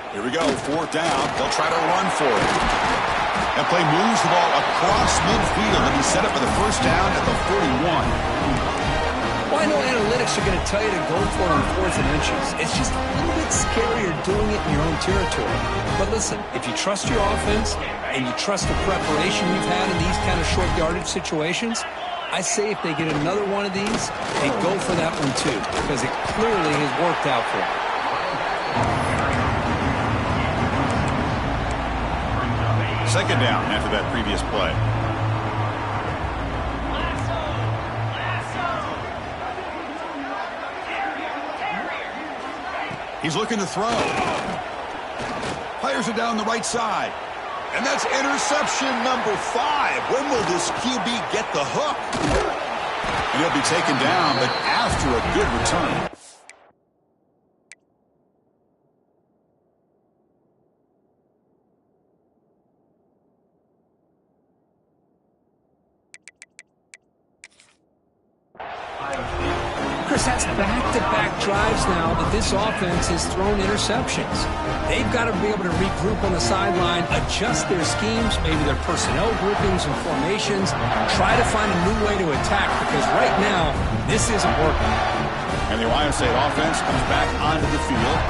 Here we go, 4th down. They'll try to run for it. That play moves the ball across midfield, and he's set up for the 1st down at the 41. Well, I know analytics are going to tell you to go for it on 4th and inches. It's just a little bit scarier doing it in your own territory. But listen, if you trust your offense and you trust the preparation you've had in these kind of short yardage situations, I say if they get another one of these, they go for that one too, because it clearly has worked out for them. Second down after that previous play. He's looking to throw. Fires it down the right side. And that's interception number 5. When will this QB get the hook? And he'll be taken down, but after a good return. Chris, that's back-to-back drives now that this offense has thrown interceptions. They've got to be able to regroup on the sideline, adjust their schemes, maybe their personnel groupings and formations, try to find a new way to attack, because right now, this isn't working. And the Ohio State offense comes back onto the field.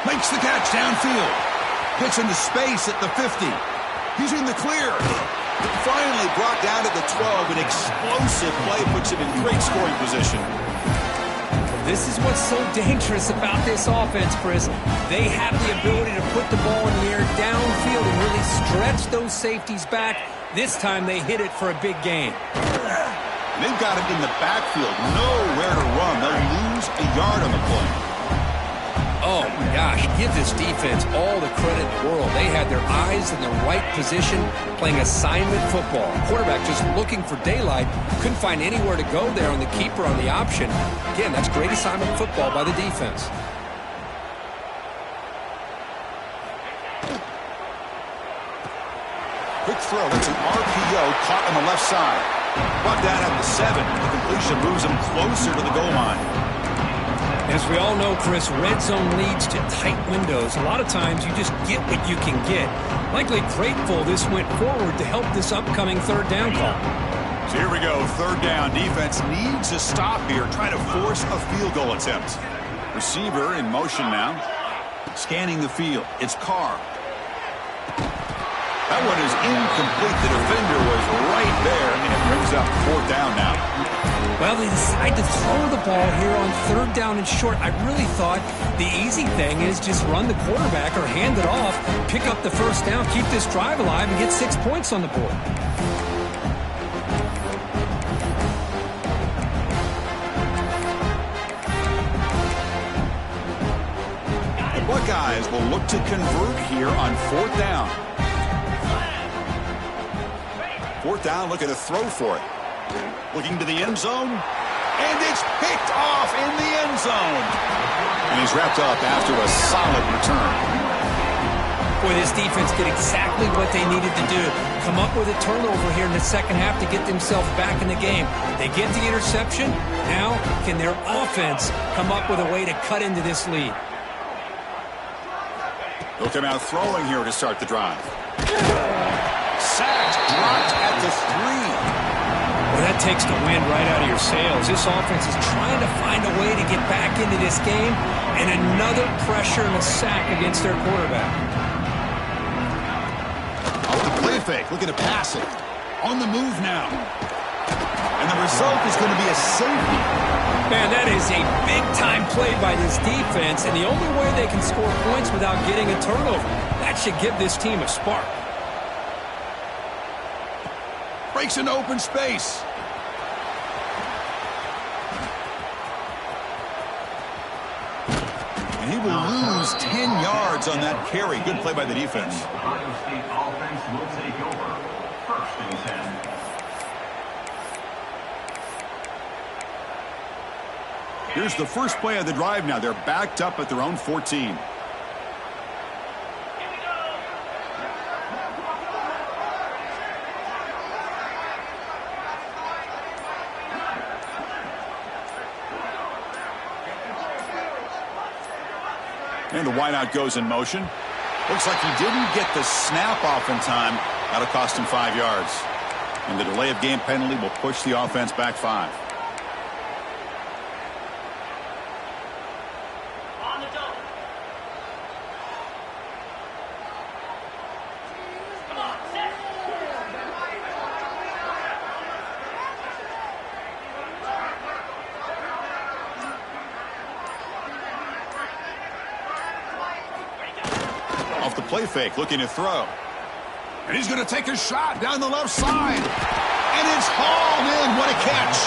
Makes the catch downfield. Gets into space at the 50. He's in the clear. Finally brought down to the 12. An explosive play puts him in great scoring position. This is what's so dangerous about this offense, Chris. They have the ability to put the ball in the air downfield and really stretch those safeties back. This time they hit it for a big gain. And they've got him in the backfield. Nowhere to run. They'll lose a yard on the play. Oh, my gosh, give this defense all the credit in the world. They had their eyes in the right position, playing assignment football. Quarterback just looking for daylight, couldn't find anywhere to go there on the keeper on the option. Again, that's great assignment football by the defense. Quick throw. It's an RPO caught on the left side. Brought down at the 7. The completion moves him closer to the goal line. As we all know, Chris, red zone leads to tight windows. A lot of times you just get what you can get. Likely grateful this went forward to help this upcoming 3rd down call. So here we go, 3rd down. Defense needs a stop here, trying to force a field goal attempt. Receiver in motion now. Scanning the field. It's Carr. That one is incomplete. The defender was right there, and it brings up 4th down now. Well, they decide to throw the ball here on 3rd down and short. I really thought the easy thing is just run the quarterback or hand it off, pick up the 1st down, keep this drive alive, and get 6 points on the board. The Buckeyes will look to convert here on 4th down. Fourth down, looking to throw for it. Looking to the end zone. And it's picked off in the end zone. And he's wrapped up after a solid return. Boy, this defense did exactly what they needed to do. Come up with a turnover here in the second half to get themselves back in the game. They get the interception. Now, can their offense come up with a way to cut into this lead? They'll come out throwing here to start the drive. Sacked, dropped at the 3. Well, that takes the wind right out of your sails. This offense is trying to find a way to get back into this game, and another pressure and a sack against their quarterback. Off the play fake, looking to pass it. On the move now. And the result is going to be a safety. Man, that is a big-time play by this defense, and the only way they can score points without getting a turnover. That should give this team a spark. Breaks into open space. And he will lose 10 yards on that carry. Good play by the defense. Ohio State offense will take over. First and 10. Here's the first play of the drive now. They're backed up at their own 14. And the wideout goes in motion. Looks like he didn't get the snap off in time. That'll cost him 5 yards. And the delay of game penalty will push the offense back 5. Off the play fake, looking to throw. And he's going to take a shot down the left side. And it's hauled in. What a catch.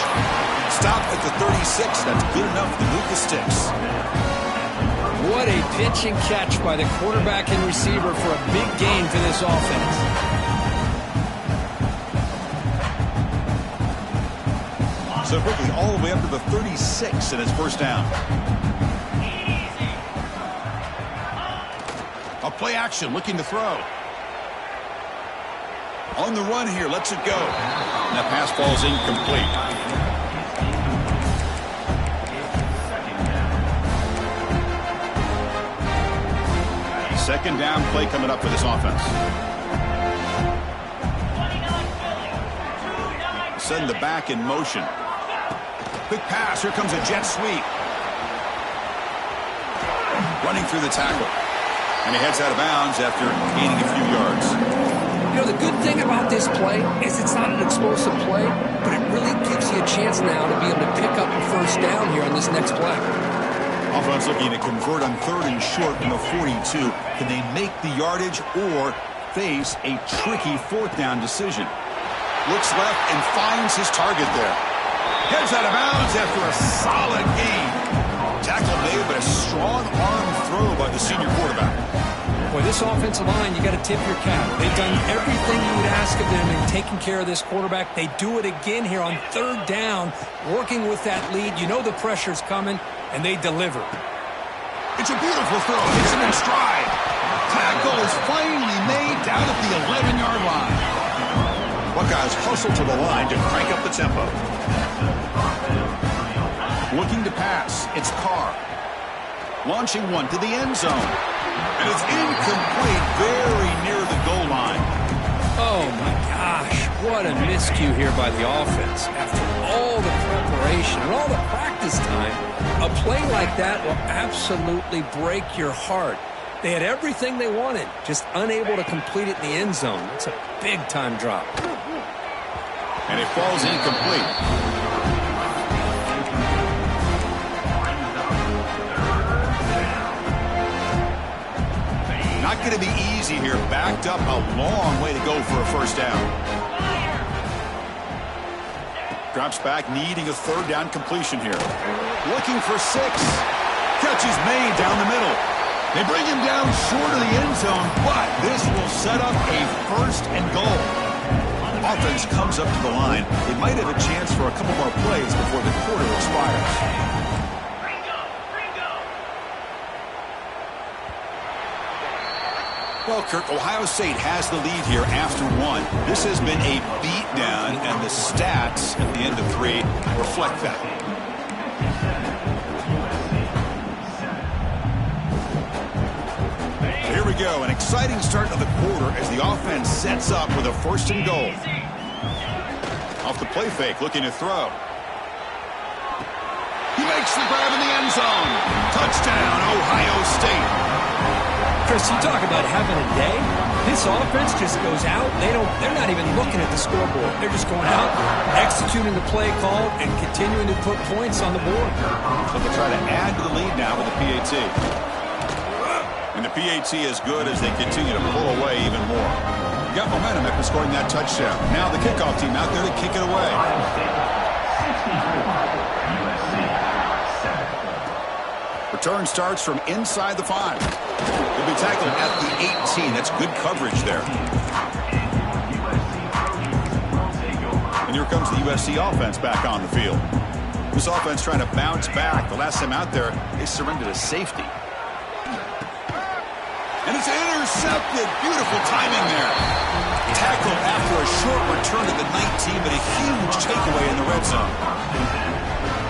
Stopped at the 36. That's good enough to move the sticks. What a pitch and catch by the quarterback and receiver for a big gain for this offense. So quickly all the way up to the 36, and it's first down. A play action, looking to throw. On the run here, lets it go. And that pass falls incomplete. Second down play coming up for this offense. Send the back in motion. Quick pass, here comes a jet sweep. Running through the tackle. And he heads out of bounds after gaining a few yards. You know, the good thing about this play is it's not an explosive play, but it really gives you a chance now to be able to pick up a first down here on this next play. Offense looking to convert on 3rd and short from the 42. Can they make the yardage or face a tricky 4th down decision? Looks left and finds his target there. Heads out of bounds after a solid gain. Tackle made, but a strong arm throw by the senior quarterback. Boy, this offensive line, you got to tip your cap. They've done everything you would ask of them in taking care of this quarterback. They do it again here on 3rd down, working with that lead. You know the pressure's coming, and they deliver. It's a beautiful throw. Hits him in stride. Tackle is finally made down at the 11-yard line. Buckeyes hustle to the line to crank up the tempo. Looking to pass. It's Carr. Launching one to the end zone. And it's incomplete, very near the goal line. Oh, my gosh. What a miscue here by the offense. After all the preparation and all the practice time, a play like that will absolutely break your heart. They had everything they wanted, just unable to complete it in the end zone. It's a big-time drop. And it falls incomplete. Not going to be easy here. Backed up a long way to go for a first down. Drops back, needing a 3rd down completion here. Looking for 6. Catch is made down the middle. They bring him down short of the end zone, but this will set up a 1st and goal. offense comes up to the line, they might have a chance for a couple more plays before the quarter expires. Well, Kirk, Ohio State has the lead here after one. This has been a beatdown, and the stats at the end of 3 reflect that. Here we go, an exciting start of the quarter as the offense sets up with a 1st and goal. Off the play fake, looking to throw. He makes the grab in the end zone. Touchdown, Ohio State. Chris, you talk about having a day. This offense just goes out. They're not even looking at the scoreboard. They're just going out, executing the play call, and continuing to put points on the board. So they'll try to add to the lead now with the PAT. And the PAT is good as they continue to pull away even more. You got momentum after scoring that touchdown. Now the kickoff team out there to kick it away. Return starts from inside the 5. He'll be tackled at the 18. That's good coverage there. And here comes the USC offense back on the field. This offense trying to bounce back. The last time out there, they surrendered a safety. And it's intercepted. Beautiful timing there. Tackled after a short return to the 19, but a huge takeaway in the red zone.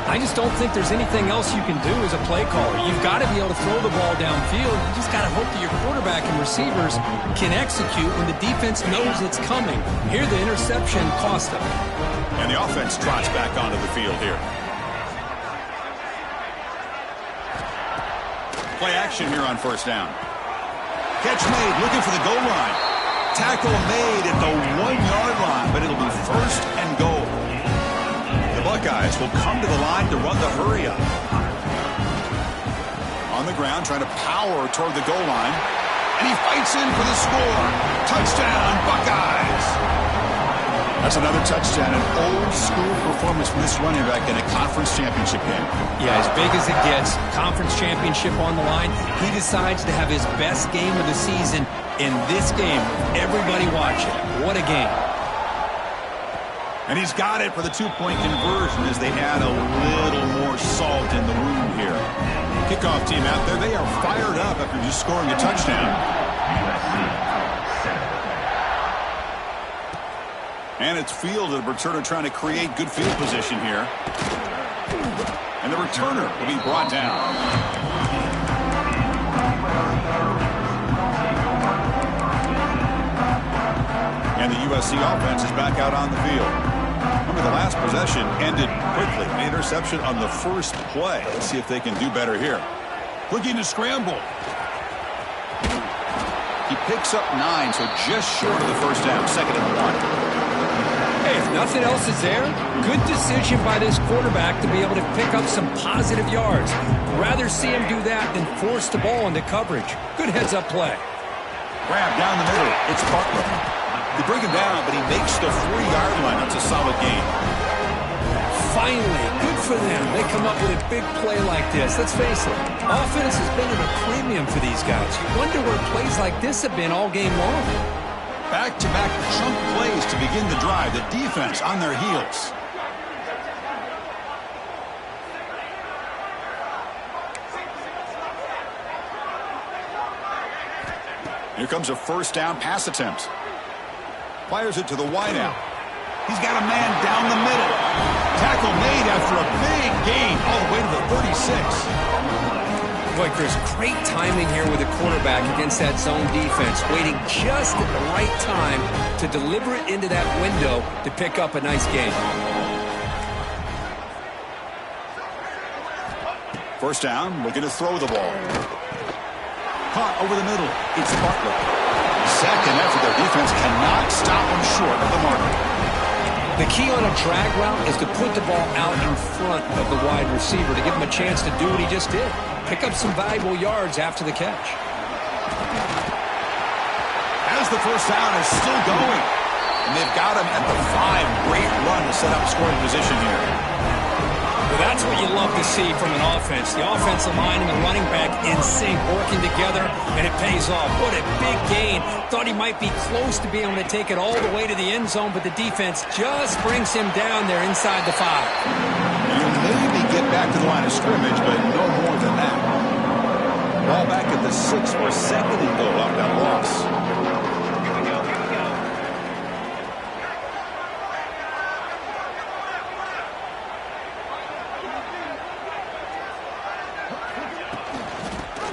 I just don't think there's anything else you can do as a play caller. You've got to be able to throw the ball downfield. You just got to hope that your quarterback and receivers can execute when the defense knows it's coming. Here, the interception cost them. And the offense trots back onto the field here. Play action here on 1st down. Catch made, looking for the goal line. Tackle made at the 1-yard line, but it'll be 1st and goal. Buckeyes will come to the line to run the hurry up. On the ground, trying to power toward the goal line. And he fights in for the score. Touchdown, Buckeyes. That's another touchdown, an old-school performance from this running back in a conference championship game. Yeah, as big as it gets, conference championship on the line. He decides to have his best game of the season in this game. Everybody watching. What a game. And he's got it for the 2-point conversion as they add a little more salt in the wound here. Kickoff team out there, they are fired up after just scoring a touchdown. And it's fielded. The returner trying to create good field position here. And the returner will be brought down. And the USC offense is back out on the field. Remember, the last possession ended quickly. An interception on the first play. Let's see if they can do better here. Looking to scramble. He picks up 9, so just short of the 1st down. 2nd and 1. Hey, if nothing else is there, good decision by this quarterback to be able to pick up some positive yards. Rather see him do that than force the ball into coverage. Good heads-up play. Grab down the middle. It's Butler. They bring him down, but he makes the 3-yard line. That's a solid gain. Finally, good for them. They come up with a big play like this. Let's face it, offense has been at a premium for these guys. You wonder where plays like this have been all game long. Back-to-back chunk plays to begin the drive. The defense on their heels. Here comes a 1st down pass attempt. Fires it to the wideout. He's got a man down the middle. Tackle made after a big gain all the way to the 36. Boy, Chris, great timing here with the quarterback against that zone defense. Waiting just at the right time to deliver it into that window to pick up a nice gain. 1st down, looking to throw the ball. Caught over the middle. It's Butler. 2nd effort. Their defense cannot stop him short of the mark. The key on a drag route is to put the ball out in front of the wide receiver to give him a chance to do what he just did. Pick up some valuable yards after the catch. As the 1st down is still going. And they've got him at the 5. Great run to set up scoring position here. Well, that's what you love to see from an offense. The offensive line and the running back in sync, working together, and it pays off. What a big gain. Thought he might be close to being able to take it all the way to the end zone, but the defense just brings him down there inside the 5. You'll maybe get back to the line of scrimmage, but no more than that. Ball back at the 6 for 2nd and goal off that loss.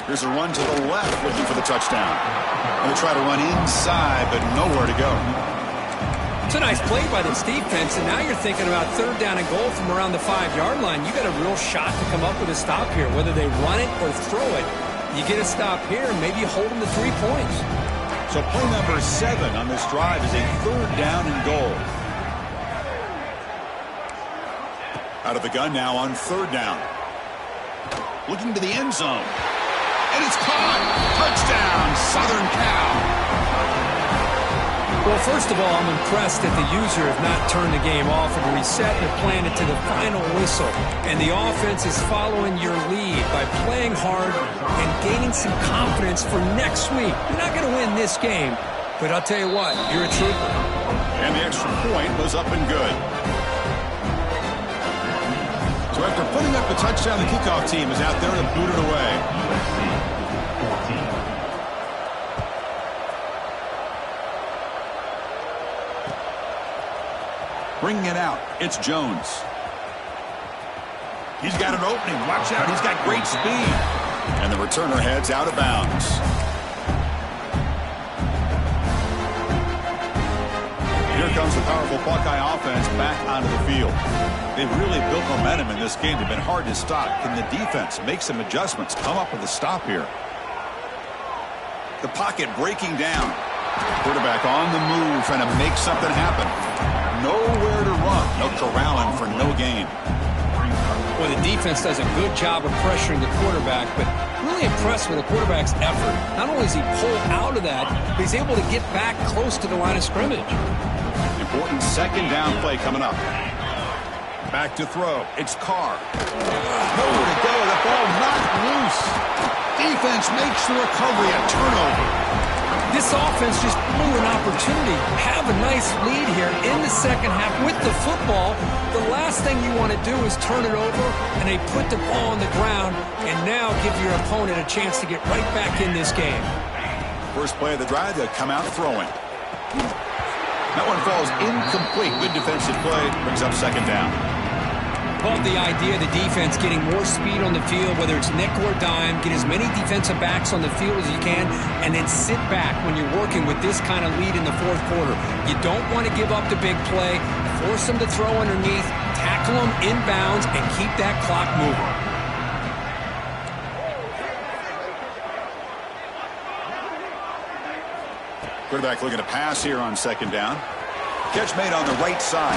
Here's a run to the left, looking for the touchdown. And they try to run inside, but nowhere to go. It's a nice play by this defense, and now you're thinking about 3rd down and goal from around the 5-yard line. You got a real shot to come up with a stop here. Whether they run it or throw it, you get a stop here, and maybe you hold them to 3 points. So play number 7 on this drive is a 3rd down and goal. Out of the gun now on 3rd down. Looking to the end zone. And it's caught. Touchdown, Southern Cal. Well, first of all, I'm impressed that the user have not turned the game off and reset and planned it to the final whistle. And the offense is following your lead by playing hard and gaining some confidence for next week. You're not going to win this game, but I'll tell you what, you're a trooper. And the extra point was up and good. So after putting up the touchdown, the kickoff team is out there to boot it away. USC 14. Bringing it out, it's Jones. He's got an opening. Watch out, he's got great speed. And the returner heads out of bounds. Here comes the powerful Buckeye offense back onto the field. They've really built momentum in this game. They've been hard to stop. Can the defense make some adjustments, come up with a stop here? The pocket breaking down. Quarterback on the move, trying to make something happen. Nowhere to run. No corralling for no gain. Well, the defense does a good job of pressuring the quarterback, but really impressed with the quarterback's effort. Not only does he pull out of that, but he's able to get back close to the line of scrimmage. Important 2nd down play coming up. Back to throw. It's Carr. Nowhere to go. The ball knocked loose. Defense makes the recovery. A turnover. This offense just blew an opportunity. Have a nice lead here in the 2nd half with the football. The last thing you want to do is turn it over, and they put the ball on the ground and now give your opponent a chance to get right back in this game. First play of the drive, they'll come out throwing. That one falls incomplete. Good defensive play. Brings up 2nd down. Love the idea of the defense getting more speed on the field, whether it's nickel or dime. Get as many defensive backs on the field as you can, and then sit back when you're working with this kind of lead in the 4th quarter. You don't want to give up the big play. Force them to throw underneath, tackle them inbounds, and keep that clock moving. Quarterback looking to pass here on 2nd down. Catch made on the right side.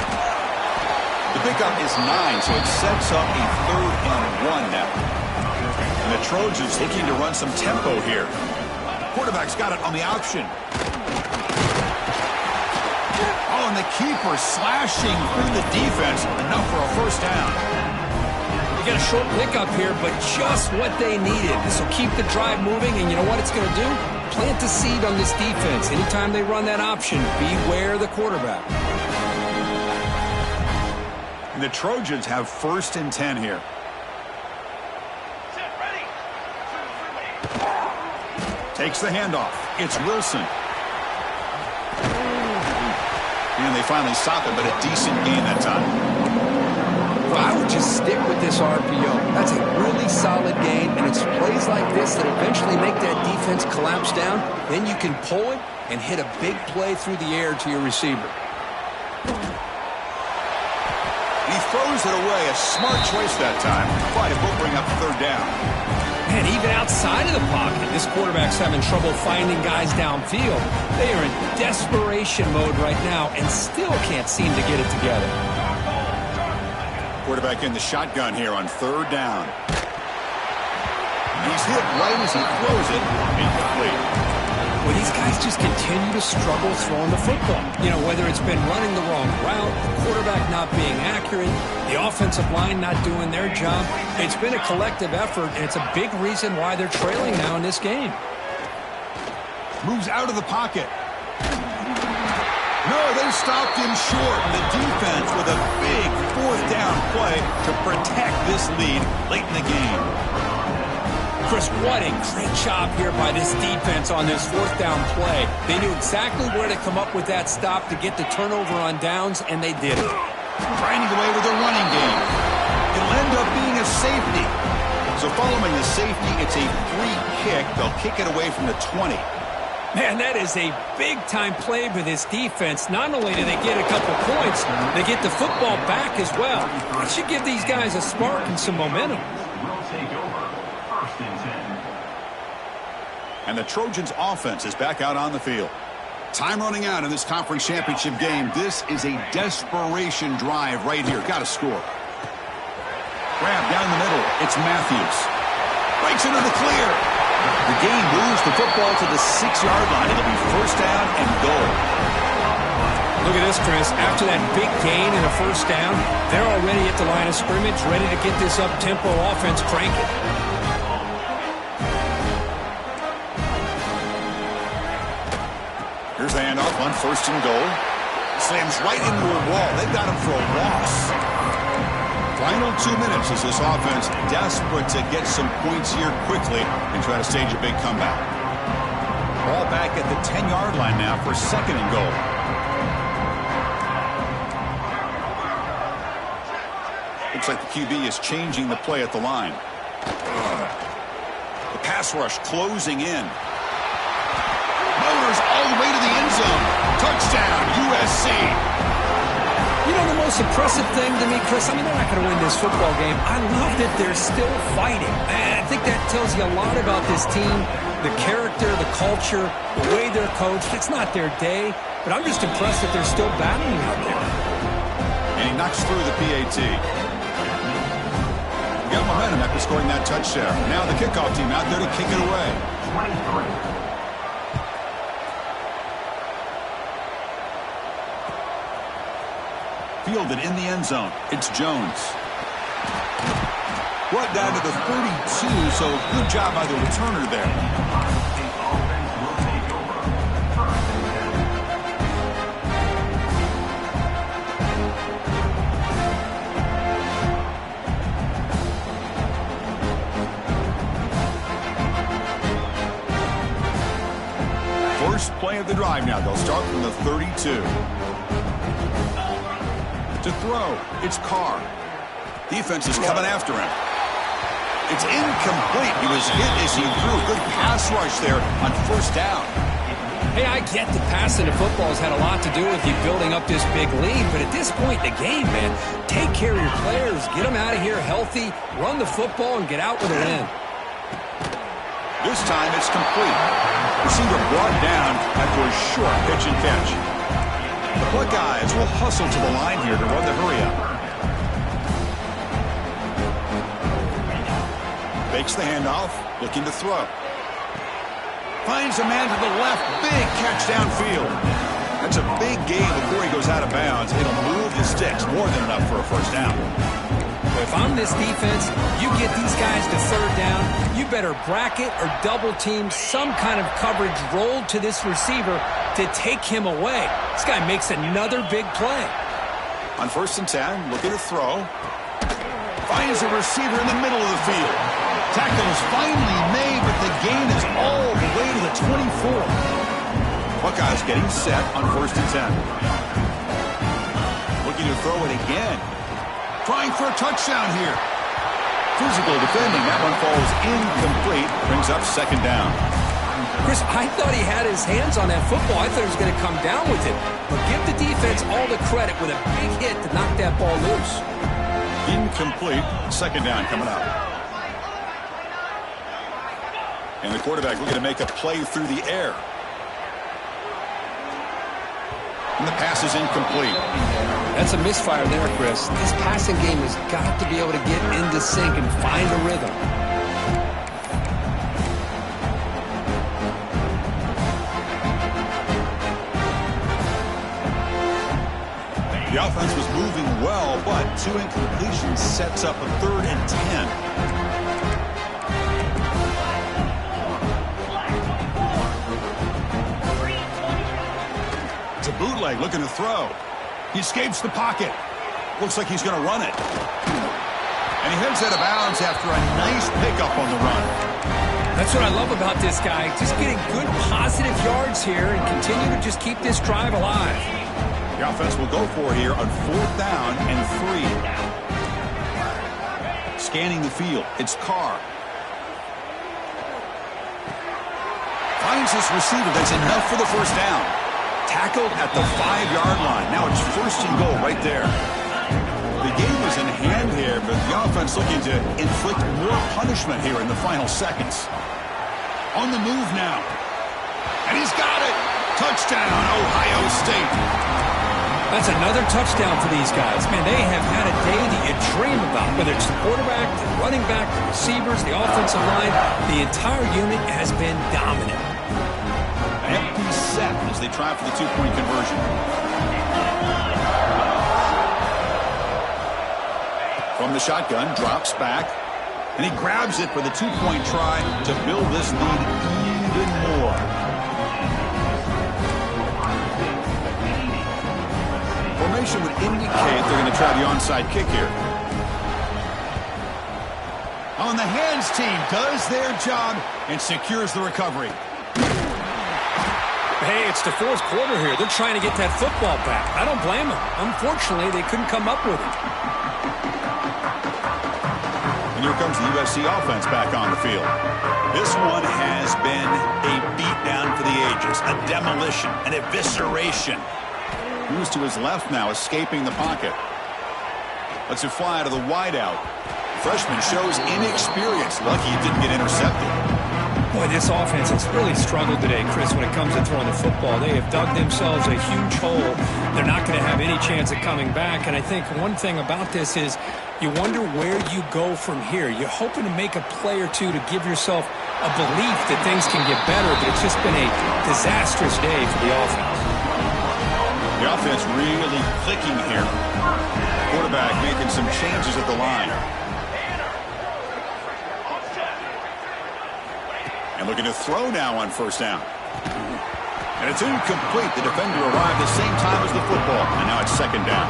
The pickup is 9, so it sets up a 3rd and 1 now. And the Trojans looking to run some tempo here. Quarterback's got it on the option. Oh, and the keeper slashing through the defense. Enough for a 1st down. You got a short pickup here, but just what they needed. This will keep the drive moving, and you know what it's going to do? Plant the seed on this defense. Anytime they run that option, beware the quarterback. And the Trojans have 1st and 10 here. Takes the handoff. It's Wilson. And they finally stop it, but a decent gain that time. Well, I would just stick with this RPO. That's a really solid gain, and it's plays like this that eventually make that defense collapse down. Then you can pull it and hit a big play through the air to your receiver. He throws it away. A smart choice that time. But it will bring up 3rd down. And even outside of the pocket, this quarterback's having trouble finding guys downfield. They are in desperation mode right now and still can't seem to get it together. Quarterback in the shotgun here on 3rd down. He's hit right as he throws it. Incomplete. Well, these guys just continue to struggle throwing the football. You know, whether it's been running the wrong route, the quarterback not being accurate, the offensive line not doing their job. It's been a collective effort, and it's a big reason why they're trailing now in this game. Moves out of the pocket. No, they stopped him short. The defense with a big fourth down play to protect this lead late in the game. Chris, what a great job here by this defense on this fourth down play. They knew exactly where to come up with that stop to get the turnover on downs, and they did it. Grinding away with their running game. It'll end up being a safety. So following the safety, it's a free kick. They'll kick it away from the 20. Man, that is a big-time play for this defense. Not only do they get a couple points, they get the football back as well. It should give these guys a spark and some momentum. Will take over. First and 10. And the Trojans' offense is back out on the field. Time running out in this conference championship game. This is a desperation drive right here. Got to score. Grab down the middle. It's Matthews. Breaks into the clear. The game moves the football to the 6-yard line. It'll be first down and goal. Look at this, Chris. After that big gain and a first down, they're already at the line of scrimmage, ready to get this up-tempo offense cranking. Here's the handoff on first and goal. Slams right into a wall. They've got him for a loss. Final 2 minutes as this offense desperate to get some points here quickly and try to stage a big comeback. Ball back at the 10-yard line now for second and goal. Looks like the QB is changing the play at the line. The pass rush closing in. Motors all the way to the end zone. Touchdown, USC. You know, the most impressive thing to me, Chris, I mean, they're not going to win this football game. I love that they're still fighting. And I think that tells you a lot about this team, the character, the culture, the way they're coached. It's not their day, but I'm just impressed that they're still battling out there. And he knocks through the PAT. Got momentum after scoring that touchdown. Now the kickoff team out there to kick it away. 23. Fielded in the end zone. It's Jones. Brought down to the 32, so good job by the returner there. The offense will take over. First and 10. First play of the drive now. They'll start from the 32. To throw, it's Carr. Defense is coming after him. It's incomplete. He was hit as he threw a good pass rush there on first down. Hey, I get the passing of football has had a lot to do with you building up this big lead, but at this point in the game, man, take care of your players, get them out of here healthy, run the football, and get out with a win. This time it's complete. Receiver brought down after a short pitch and catch. The Buckeyes will hustle to the line here to run the hurry-up. Fakes the handoff, looking to throw. Finds a man to the left, big catch downfield. That's a big gain before he goes out of bounds. It'll move the sticks, more than enough for a first down. If I'm this defense, you get these guys to third down, you better bracket or double team some kind of coverage rolled to this receiver to take him away. This guy makes another big play. On first and 10, looking to throw. Finds a receiver in the middle of the field. Tackle is finally made, but the gain is all the way to the 24. Buckeyes getting set on first and 10. Looking to throw it again. Trying for a touchdown here. Physical defending. That one falls incomplete. Brings up second down. Chris, I thought he had his hands on that football. I thought he was going to come down with it. But give the defense all the credit with a big hit to knock that ball loose. Incomplete. Second down coming up. And the quarterback looking to make a play through the air. And the pass is incomplete. That's a misfire there, Chris. This passing game has got to be able to get into sync and find a rhythm. The offense was moving well, but 2 incompletions sets up a 3rd and 10. It's a bootleg looking to throw. He escapes the pocket. Looks like he's going to run it. And he heads out of bounds after a nice pickup on the run. That's what I love about this guy. Just getting good positive yards here and continue to just keep this drive alive. The offense will go for here on 4th down and 3. Scanning the field. It's Carr. Finds this receiver. That's enough for the first down. Tackled at the 5-yard line. Now it's 1st and goal right there. The game was in hand here, but the offense looking to inflict more punishment here in the final seconds. On the move now. And he's got it. Touchdown, Ohio State. That's another touchdown for these guys. Man, they have had a day that you dream about, whether it's the quarterback, the running back, the receivers, the offensive line. The entire unit has been dominant. An empty set as they try for the 2-point conversion. From the shotgun, drops back, and he grabs it for the 2-point try to build this lead even more. Formation would indicate they're going to try the onside kick here. On the hands team does their job and secures the recovery. Hey, it's the 4th quarter here. They're trying to get that football back. I don't blame them. Unfortunately, they couldn't come up with it. And here comes the USC offense back on the field. This one has been a beatdown for the ages, a demolition, an evisceration. Moves to his left now, escaping the pocket. Lets it fly out of the wideout. Freshman shows inexperience. Lucky he didn't get intercepted. Boy, this offense has really struggled today, Chris, when it comes to throwing the football. They have dug themselves a huge hole. They're not going to have any chance of coming back. And I think one thing about this is you wonder where you go from here. You're hoping to make a play or two to give yourself a belief that things can get better, but it's just been a disastrous day for the offense. The offense really clicking here. Quarterback making some changes at the line. And looking to throw now on 1st down. And it's incomplete. The defender arrived the same time as the football. And now it's 2nd down.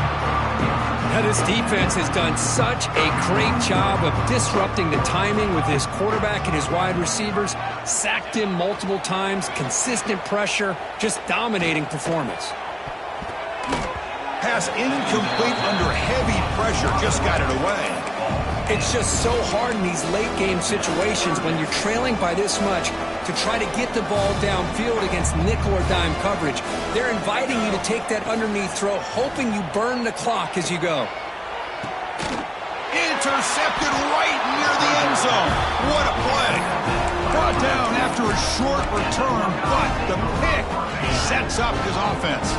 Now this defense has done such a great job of disrupting the timing with his quarterback and his wide receivers. Sacked him multiple times. Consistent pressure. Just dominating performance. Pass incomplete under heavy pressure. Just got it away. It's just so hard in these late-game situations when you're trailing by this much to try to get the ball downfield against nickel or dime coverage. They're inviting you to take that underneath throw, hoping you burn the clock as you go. Intercepted right near the end zone. What a play. Brought down after a short return, but the pick sets up his offense.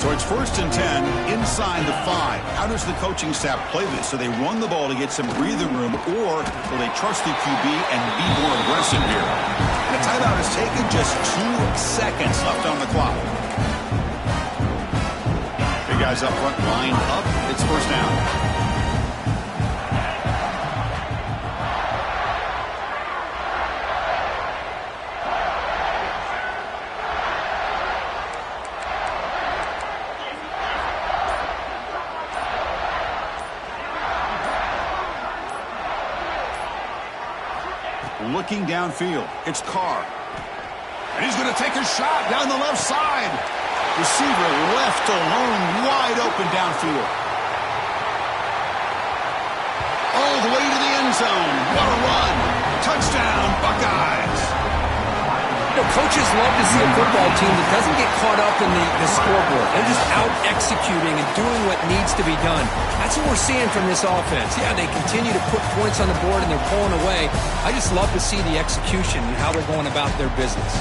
So it's 1st and 10 inside the 5. How does the coaching staff play this? So they run the ball to get some breathing room, or will they trust the QB and be more aggressive here? And the timeout is taken, just 2 seconds left on the clock. Big guys up front, lined up. It's 1st down. Looking downfield, it's Carr. And he's going to take a shot down the left side. Receiver left alone, wide open downfield. All the way to the end zone. What a run. Touchdown, Buckeyes. You know, coaches love to see a football team that doesn't get caught up in the scoreboard. They're just out executing and doing what needs to be done. That's what we're seeing from this offense. Yeah, they continue to put points on the board and they're pulling away. I just love to see the execution and how they're going about their business.